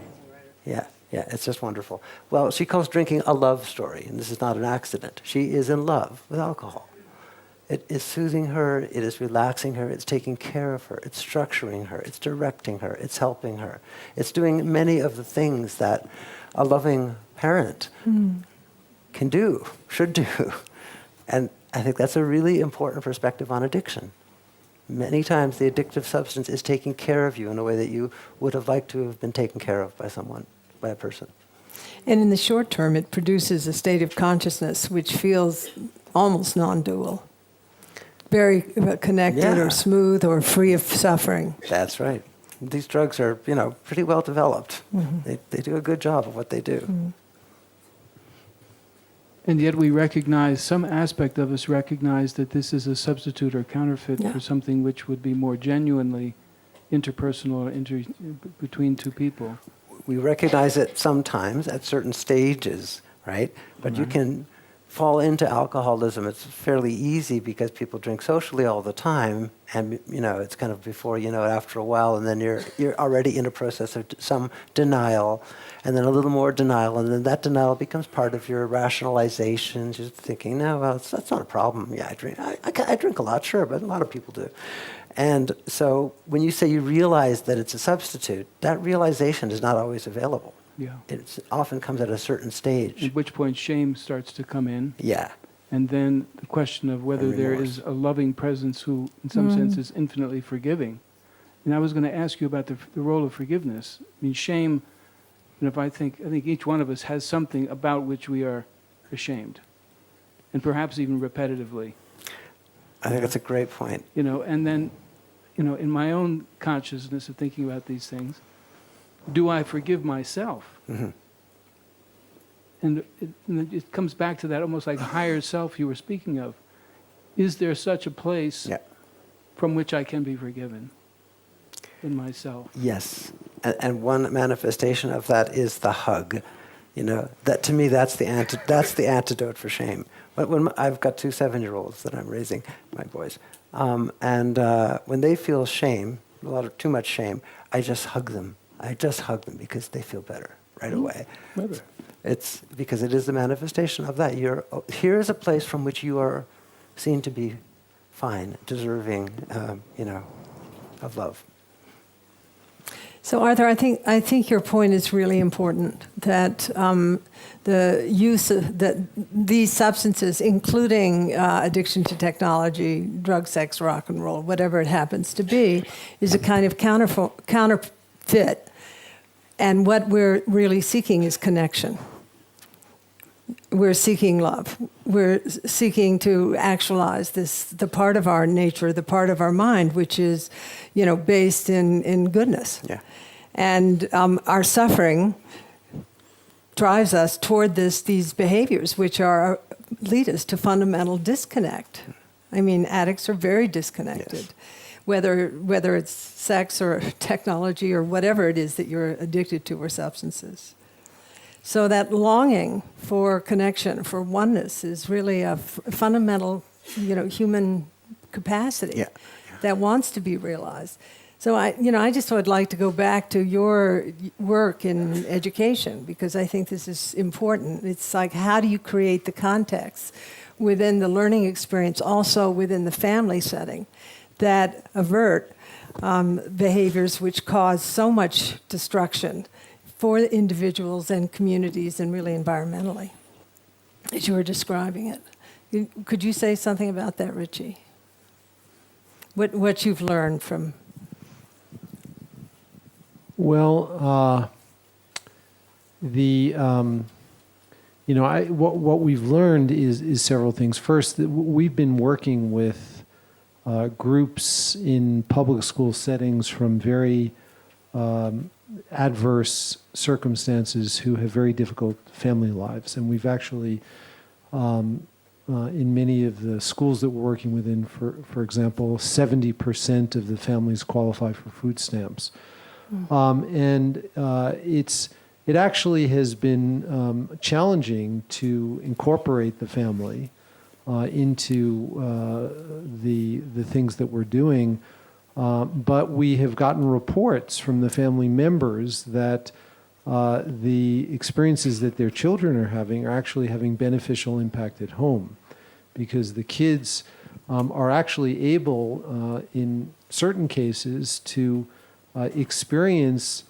Yeah, it's just wonderful. Well, she calls drinking a love story, and this is not an accident. She is in love with alcohol. It is soothing her, it is relaxing her, it's taking care of her, it's structuring her, it's directing her, it's helping her. It's doing many of the things that a loving parent can do, should do. And I think that's a really important perspective on addiction. Many times the addictive substance is taking care of you in a way that you would have liked to have been taken care of by someone, by a person. And in the short term, it produces a state of consciousness which feels almost non-dual. Very connected or smooth or free of suffering. That's right. These drugs are, pretty well developed. They do a good job of what they do. And yet we recognize, some aspect of us recognize that this is a substitute or counterfeit for something which would be more genuinely interpersonal between two people. We recognize it sometimes at certain stages, right? But you can fall into alcoholism, it's fairly easy because people drink socially all the time, and it's kind of before you know it, after a while, and then you're already in a process of some denial, and then a little more denial, and then that denial becomes part of your rationalizations. You're thinking, no, well, that's not a problem. Yeah, I drink. I drink a lot, sure, but a lot of people do. And so when you say you realize that it's a substitute, that realization is not always available. Yeah. It often comes at a certain stage. At which point shame starts to come in. Yeah. And then the question of whether And there remorse. is a loving presence who, in some sense, is infinitely forgiving. And I was going to ask you about the role of forgiveness. I mean, shame, and if I think each one of us has something about which we are ashamed, and perhaps even repetitively. I think that's a great point. And then, in my own consciousness of thinking about these things, do I forgive myself? Mm-hmm. And it comes back to that almost like higher self you were speaking of. Is there such a place from which I can be forgiven in myself? Yes. And one manifestation of that is the hug. That to me, that's the antidote for shame. But when I've got 2 7-year-olds that I'm raising, my boys, and when they feel shame, too much shame, I just hug them. Because they feel better right away. It's because it is the manifestation of that. Here is a place from which you are seen to be fine, deserving, of love. So Arthur, I think your point is really important, that the use of these substances, including addiction to technology, drug, sex, rock and roll, whatever it happens to be, is a kind of counterfeit. And what we're really seeking is connection. We're seeking love. We're seeking to actualize the part of our nature, the part of our mind, which is, based in goodness. Yeah. And our suffering drives us toward these behaviors, which lead us to fundamental disconnect. I mean, addicts are very disconnected. Yes. Whether it's sex or technology or whatever it is that you're addicted to, or substances. So that longing for connection, for oneness, is really a fundamental, human capacity that wants to be realized. So I just would like to go back to your work in education, because I think this is important. It's like, how do you create the context within the learning experience, also within the family setting, that avert behaviors which cause so much destruction for individuals and communities, and really environmentally, as you were describing it. Could you say something about that, Richie? What you've learned from... Well, what we've learned is several things. First, we've been working with groups in public school settings from very adverse circumstances who have very difficult family lives. And we've actually, in many of the schools that we're working within, for example, 70% of the families qualify for food stamps. It actually has been challenging to incorporate the family into the things that we're doing. But we have gotten reports from the family members that the experiences that their children are actually having beneficial impact at home, because the kids are actually able, in certain cases, to experience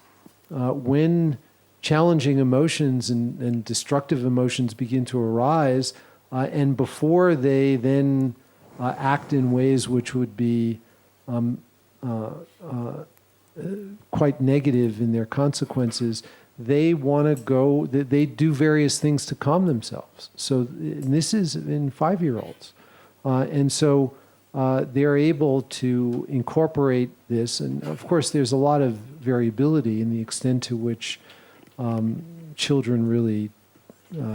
when challenging emotions and destructive emotions begin to arise, and before they then act in ways which would be quite negative in their consequences, they want to go, they do various things to calm themselves. So this is in 5-year-olds. And so they're able to incorporate this. And of course, there's a lot of variability in the extent to which children really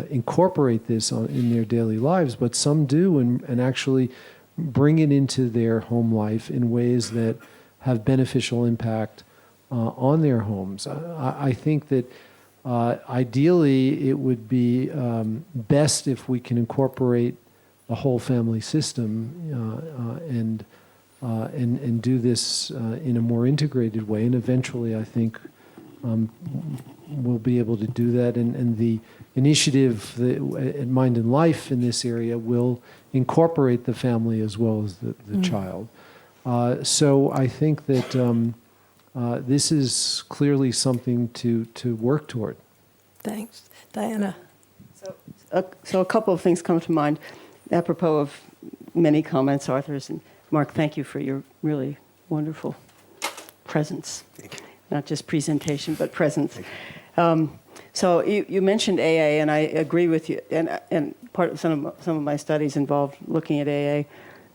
incorporate this in their daily lives, but some do and actually bring it into their home life in ways that have beneficial impact on their homes. I think that Ideally, it would be best if we can incorporate the whole family system and do this in a more integrated way. And eventually, I think we'll be able to do that. And the initiative at Mind and Life in this area will incorporate the family as well as the child. So I think that this is clearly something to work toward. Thanks. Diana? So a couple of things come to mind apropos of many comments, Arthur's. And Mark, thank you for your really wonderful presence. Not just presentation, but presence. So you mentioned AA, and I agree with you. And part of some of my studies involved looking at AA,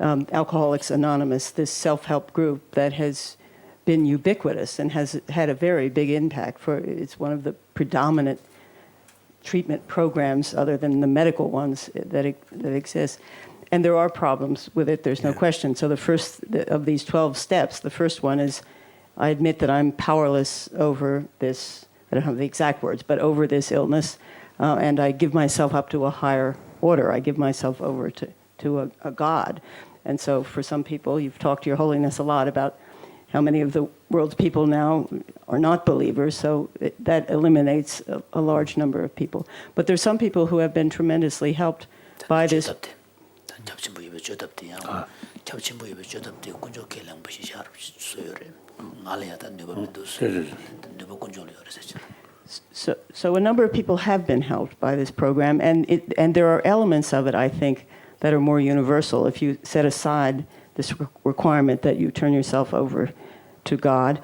Alcoholics Anonymous, this self-help group that has been ubiquitous and has had a very big impact. It's one of the predominant treatment programs, other than the medical ones that exist. And there are problems with it. There's no question. So the first of these 12 steps, the first one is, I admit that I'm powerless over this, I don't have the exact words, but over this illness, and I give myself up to a higher order. I give myself over to a God. And so for some people, you've talked to Your Holiness a lot about how many of the world's people now are not believers, so that eliminates a large number of people. But there's some people who have been tremendously helped by this. So a number of people have been helped by this program, and there are elements of it, I think, that are more universal. If you set aside this requirement that you turn yourself over to God.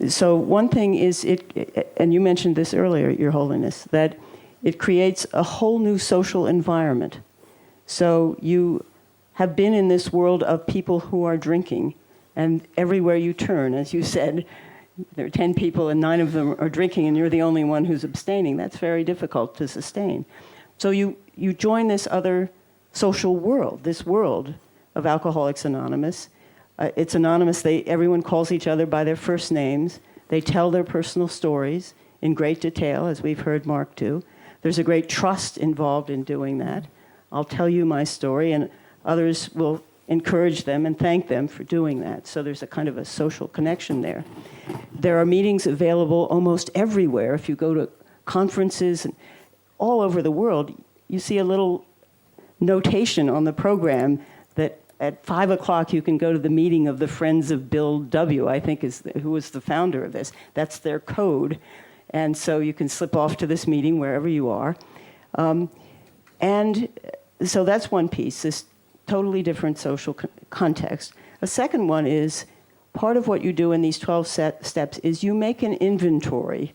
So one thing is, and you mentioned this earlier, Your Holiness, that it creates a whole new social environment. So you have been in this world of people who are drinking, and everywhere you turn, as you said, there are 10 people and 9 of them are drinking, and you're the only one who's abstaining. That's very difficult to sustain. So you join this other social world, this world of Alcoholics Anonymous. It's anonymous. Everyone calls each other by their first names. They tell their personal stories in great detail, as we've heard Mark do. There's a great trust involved in doing that. I'll tell you my story, and others will encourage them and thank them for doing that. So there's a kind of a social connection there. There are meetings available almost everywhere. If you go to conferences and all over the world, you see a little notation on the program that at 5 o'clock you can go to the meeting of the Friends of Bill W., I think who was the founder of this. That's their code. And so you can slip off to this meeting wherever you are. And so that's one piece, this totally different social context. A second one is, part of what you do in these 12 steps is you make an inventory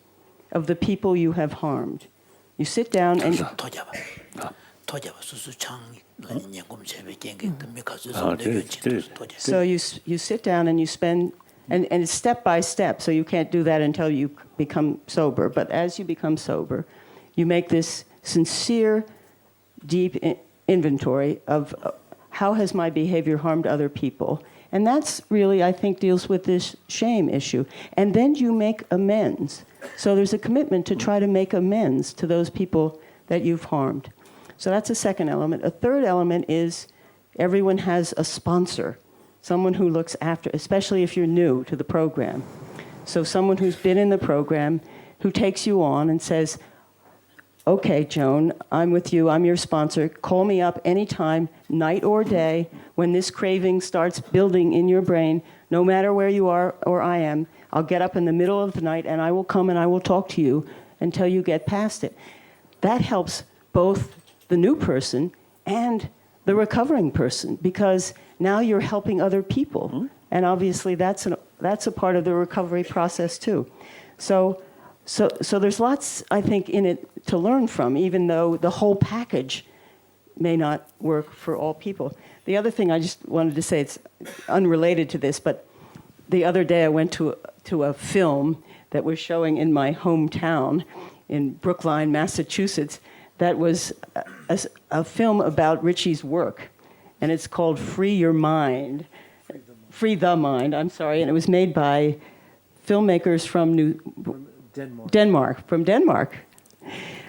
of the people you have harmed. You sit down and... So you sit down and you spend, and it's step by step, so you can't do that until you become sober. But as you become sober, you make this sincere, deep inventory of how has my behavior harmed other people. And that's really, I think, deals with this shame issue. And then you make amends. So there's a commitment to try to make amends to those people that you've harmed. So that's a second element. A third element is everyone has a sponsor, someone who looks after, especially if you're new to the program. So someone who's been in the program, who takes you on and says, okay, Joan, I'm with you, I'm your sponsor. Call me up anytime, night or day, when this craving starts building in your brain, no matter where you are or I am. I'll get up in the middle of the night and I will come and I will talk to you until you get past it. That helps both the new person and the recovering person, because now you're helping other people. Mm-hmm. And obviously that's a part of the recovery process too. So there's lots, I think, in it to learn from, even though the whole package may not work for all people. The other thing I just wanted to say, it's unrelated to this, but the other day I went to a film that was showing in my hometown in Brookline, Massachusetts, that was a film about Richie's work, and it's called Free the Mind, and it was made by filmmakers from Denmark. From Denmark.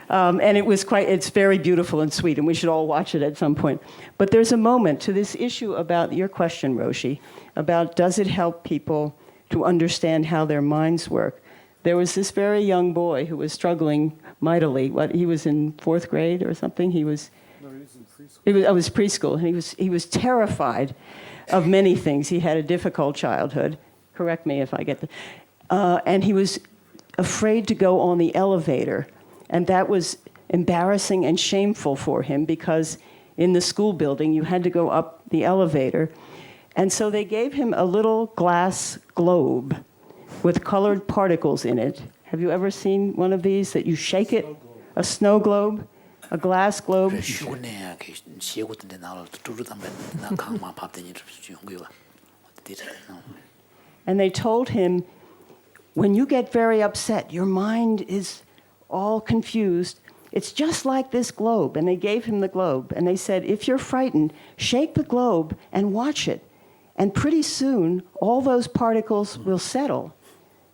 And it's very beautiful and sweet, and we should all watch it at some point. But there's a moment to this issue about your question, Roshi, about does it help people to understand how their minds work. There was this very young boy who was struggling mightily. He was in 4th grade or something? He was in preschool. I was preschool, and he was terrified of many things. He had a difficult childhood. Correct me if I get and he was afraid to go on the elevator. And that was embarrassing and shameful for him because in the school building, you had to go up the elevator. And so they gave him a little glass globe with colored particles in it. Have you ever seen one of these that you shake it? A snow globe? A glass globe? And they told him, when you get very upset, your mind is all confused. It's just like this globe. And they gave him the globe. And they said, if you're frightened, shake the globe and watch it. And pretty soon, all those particles will settle.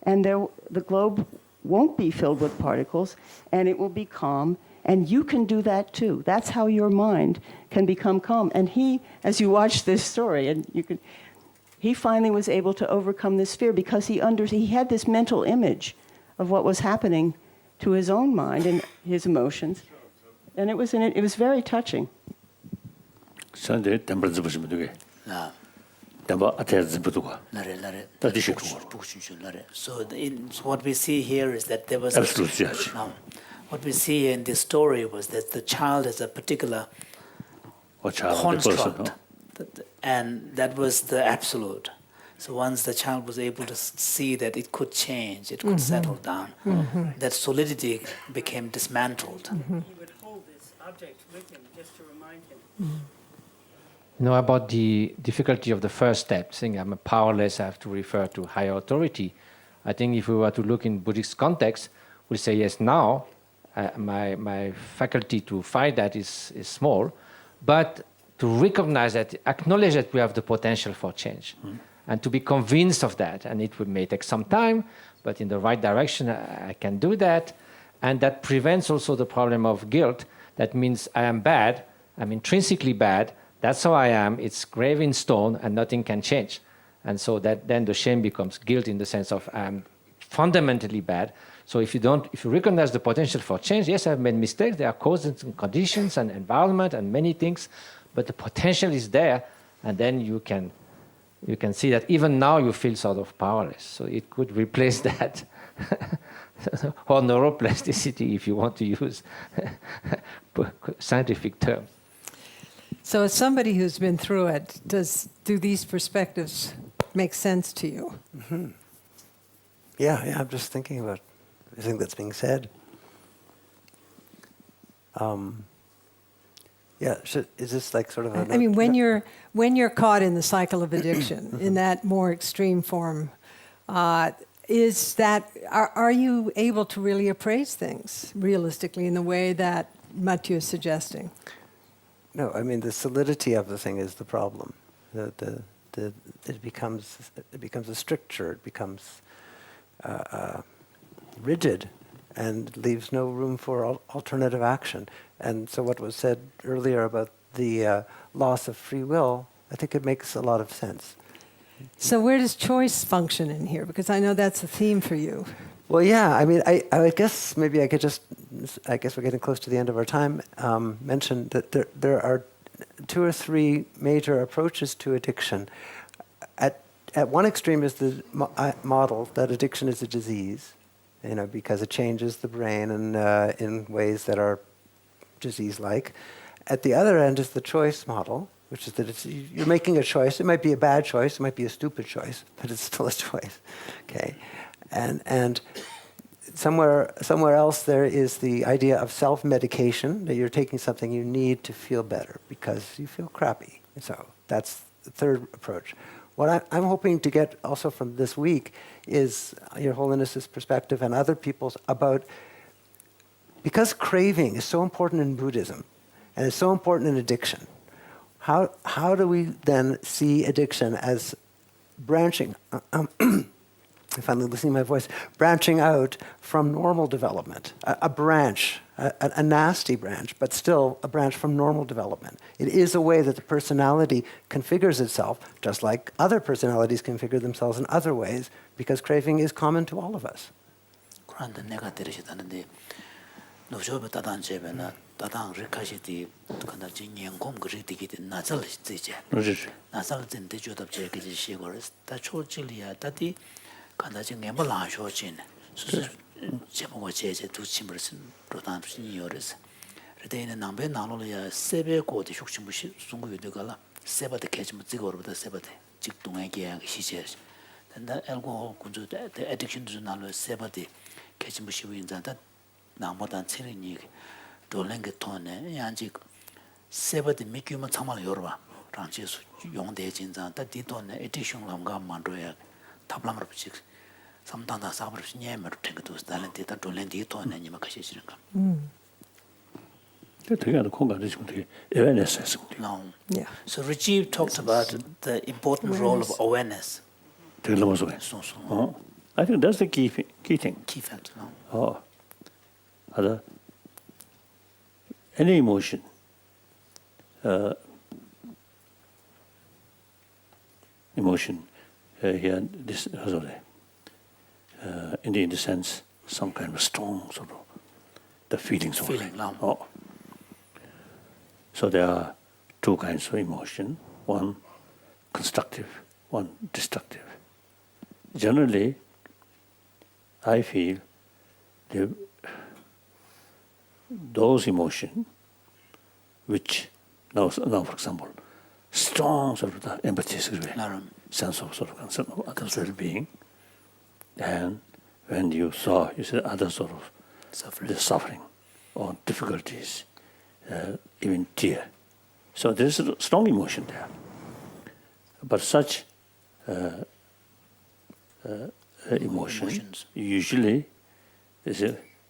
And the globe won't be filled with particles. And it will be calm. And you can do that too. That's how your mind can become calm. And he, as you watch this story, and he finally was able to overcome this fear because he had this mental image of what was happening to his own mind and his emotions, and it was very touching. So what we see here is that there was what we see in this story was that the child is a particular construct, and that was the absolute. So once the child was able to see that it could change, it could settle down, that solidity became dismantled. He would hold this object with him just to remind him. About the difficulty of the first step, saying I'm powerless, I have to refer to higher authority. I think if we were to look in Buddhist context, we'll say, yes, now my faculty to fight that is small, but to recognize that, acknowledge that we have the potential for change. And to be convinced of that, and it may take some time, but in the right direction, I can do that. And that prevents also the problem of guilt. That means I am bad, I'm intrinsically bad, that's how I am, it's grave in stone, and nothing can change. And so that then the shame becomes guilt in the sense of I'm fundamentally bad. So if you recognize the potential for change, yes, I've made mistakes, there are causes and conditions and environment and many things, but the potential is there, and then you can see that even now you feel sort of powerless. So it could replace that. Or neuroplasticity, if you want to use scientific terms. So as somebody who's been through it, do these perspectives make sense to you? Mm-hmm. Yeah, I'm just thinking about everything that's being said. Is this like sort of a... I mean, when you're caught in the cycle of addiction, in that more extreme form, are you able to really appraise things realistically in the way that Mathieu is suggesting? No, I mean the solidity of the thing is the problem. It becomes a stricture. It becomes rigid, and leaves no room for alternative action. And so what was said earlier about the loss of free will, I think it makes a lot of sense. So where does choice function in here? Because I know that's a theme for you. Well, yeah, I mean, I guess maybe I could just, I guess we're getting close to the end of our time, mention that there are 2 or 3 major approaches to addiction. At one extreme is the model that addiction is a disease, because it changes the brain and in ways that are disease-like. At the other end is the choice model, which is that you're making a choice. It might be a bad choice, it might be a stupid choice, but it's still a choice. Okay, and somewhere else there is the idea of self-medication, that you're taking something you need to feel better because you feel crappy. So that's the third approach. What I'm hoping to get also from this week is Your Holiness's perspective and other people's about, because craving is so important in Buddhism and it's so important in addiction, how do we then see addiction as branching I'm finally losing my voice, branching out from normal development, a branch, a nasty branch, but still a branch from normal development. It is a way that the personality configures itself, just like other personalities configure themselves in other ways, because craving is common to all of us. 그런데 내가 들으시다는데 노조베 따단제베나 따당 리카시디 간다지 년공 그리디기 나절 이제 나절 된데 조답제 그지 시거스 다 초질이야 다디 간다지 gem발하쇼진 제목과 제제 두 침을슨 로단신 요르스 레데는 남배 나로야 세베고디 흉심부시 중국유대가라 세바데 개지무 찍어로부터 세바데 직동에게 시제 근데 알고 군주 addiction 좀 나로 세바데 개지무시 위인자다 나보다 체력이 돌랭게 돈에 양지 세바데 미규만 참말 열어봐 랑지수 용대 진자다 디돈에 addiction 람가 만들어야 탑람으로 붙이 삼단다 사버를 녀면 탱크도 달란데다 돌랭디 돈에 니마 가시지는가 되게 아주 공감이 지금 되게 awareness 했습니다. No. Yeah. So Rajiv talked about the important role of awareness. 되게 넘어서 I think that's the key thing. Key factor. No? Other any emotion, here this in the sense some kind of strong sort of the feelings of Feeling, it. So there are two kinds of emotion: one constructive, one destructive. Generally, I feel those emotions which now for example, strong sort of the empathy, sense of sort of concern of others' well-being, and when you see other sort of the suffering or difficulties, even tear. So there is a strong emotion there. But such emotions usually is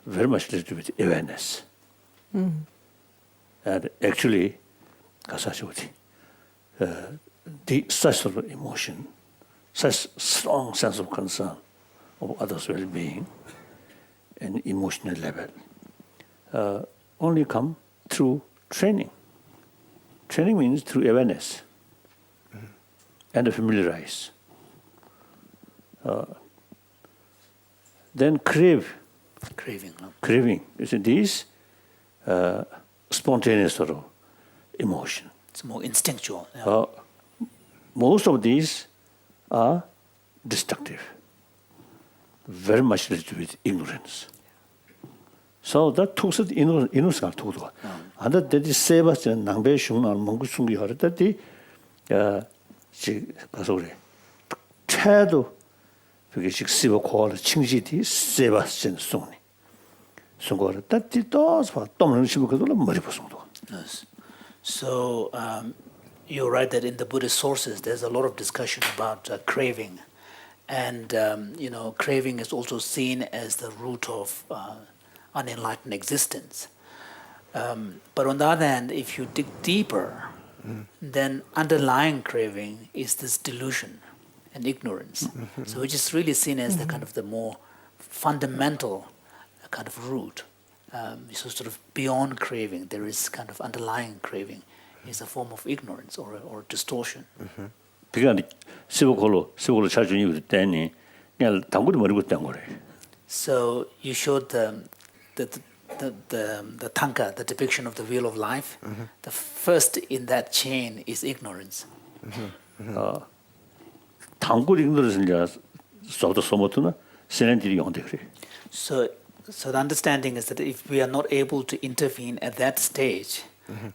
very much related with awareness. And actually, such sort of emotion, such strong sense of concern of others' well-being and emotional level only come through training. Training means through awareness and familiarize. Then Craving. No? Craving. You see, these spontaneous sort of emotion. It's more instinctual. Yeah. Most of these are destructive, very much related with ignorance. So that took the ignorance 가 took. And that is 세바스는 낭배 슝나 몽구 슝기 하를 때디 가서 그래. 최도 그게 식시버 고를 칭지디 세바스는 송니. 송고를 때디 또서 또는 심을 것도 머리 보송도. Yes. So you're right that in the Buddhist sources there's a lot of discussion about craving, and craving is also seen as the root of unenlightened existence. But on the other hand, if you dig deeper, then underlying craving is this delusion and ignorance. So which is really seen as the kind of the more fundamental kind of root. So sort of beyond craving, there is kind of underlying craving is a form of ignorance or distortion. 그러니까 시보콜로 잘 주니 그랬더니 그냥 당구리 머리고 딴 거래. So you showed the tanka, the depiction of the wheel of life. The first in that chain is ignorance. 당구리 ignorance 이제 소도 소모트나 세렌들이 용대 그래. So the understanding is that if we are not able to intervene at that stage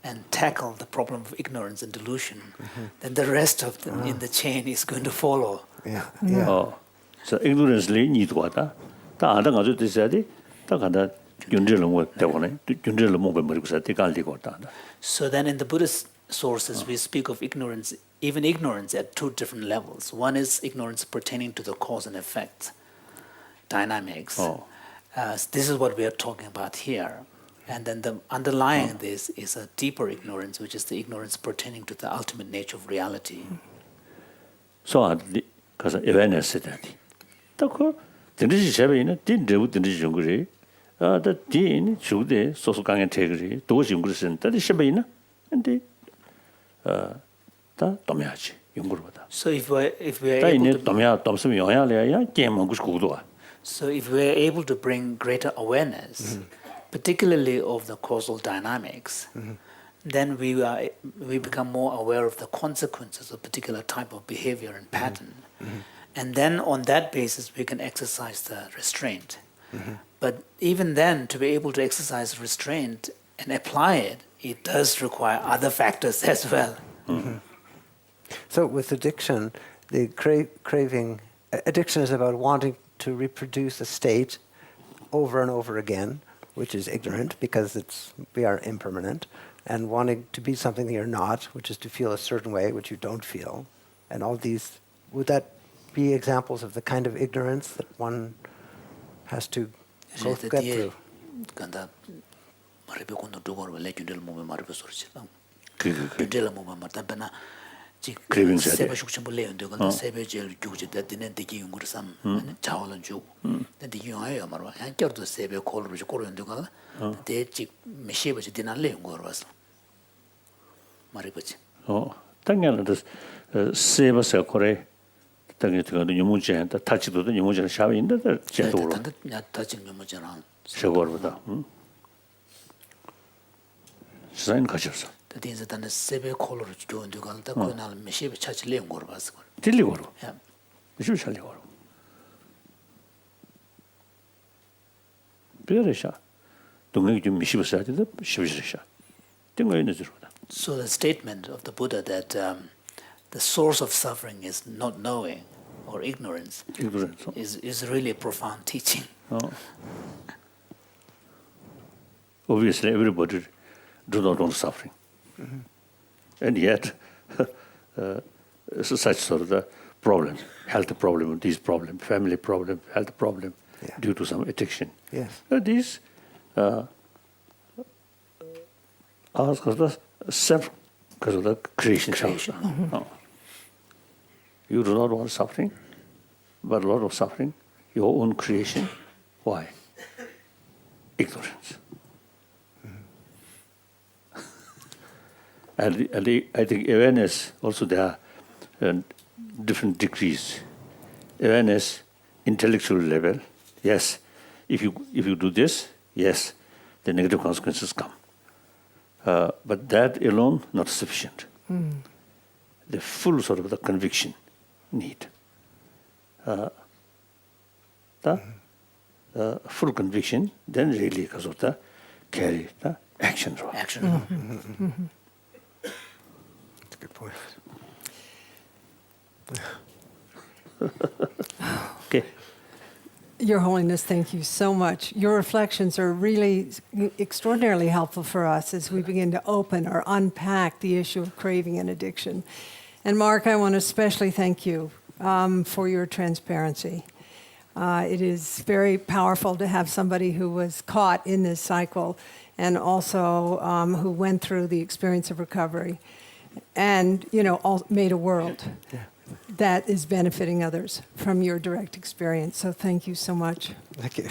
and tackle the problem of ignorance and delusion, then the rest of in the chain is going to follow. So ignorance-ly 니도 왔다. 다 안다 가지고 있어야 돼. 다 간다. 윤절로 뭐 때문에 윤절로 뭔가 머리고 살 때가 알리고 왔다. So then in the Buddhist sources we speak of ignorance, even ignorance at two different levels. One is ignorance pertaining to the cause and effect dynamics. This is what we are talking about here. And then the underlying this is a deeper ignorance, which is the ignorance pertaining to the ultimate nature of reality. So 가서 awareness that. 그 든지 제베는 딘데우 든지 중거리 다 딘 주데 소소 강에 대거리 도시 연구를 다들 셔베이나 근데 다 도매하지 연구로다. So if we are 다 able 이제 to 도매야 domsum 영향이야 게임하고 싶고도아. So if we are able to bring greater awareness, particularly of the causal dynamics, then we become more aware of the consequences of a particular type of behavior and pattern. And then on that basis, we can exercise the restraint. But even then, to be able to exercise restraint and apply it, it does require other factors as well. So with addiction, the craving, addiction is about wanting to reproduce a state over and over again, which is ignorant because we are impermanent, and wanting to be something that you're not, which is to feel a certain way, which you don't feel. And all these, would that be examples of the kind of ignorance that one has to both get through? Craving 세배 숙청부 레온데 근데 세배 제일 규제다 되는 되게 연구를 삼 자원은 주 근데 이용해요 말로 한 겨도 세배 콜로 주 고려인데 가 대직 메시버지 되는 레온거로 와서 말해보지 당연히 세버서 코레 당연히 그거는 유무제한테 타치도도 유무제는 샤베인데 제도로 타치 유무제랑 저거보다 디자인 가졌어. 대인서 단에 세배 콜로 주는데 간다 그날 메시버 차치 레온거로 와서 딜리고로 무슨 살리고로 베레샤 동네 좀 미시버사지도 시비시샤 등거는 저러다. So the statement of the Buddha that the source of suffering is not knowing or ignorance is really a profound teaching. Obviously, everybody do not want suffering, and yet such sort of the problem, health problem, this problem, family problem, health problem, due to some addiction. Yes. These are self, because of the creation. You do not want suffering, but a lot of suffering, your own creation. Why? Ignorance. And I think awareness, also there are different degrees. Awareness, intellectual level, yes. If you do this, yes, the negative consequences come. But that alone not sufficient. The full sort of the conviction need. The full conviction, then really because of the carry the action. Action. That's a good point. Okay. Your Holiness, thank you so much. Your reflections are really extraordinarily helpful for us as we begin to open or unpack the issue of craving and addiction. And Mark, I want to especially thank you for your transparency. It is very powerful to have somebody who was caught in this cycle and also who went through the experience of recovery and, made a world that is benefiting others from your direct experience. So thank you so much. Thank you.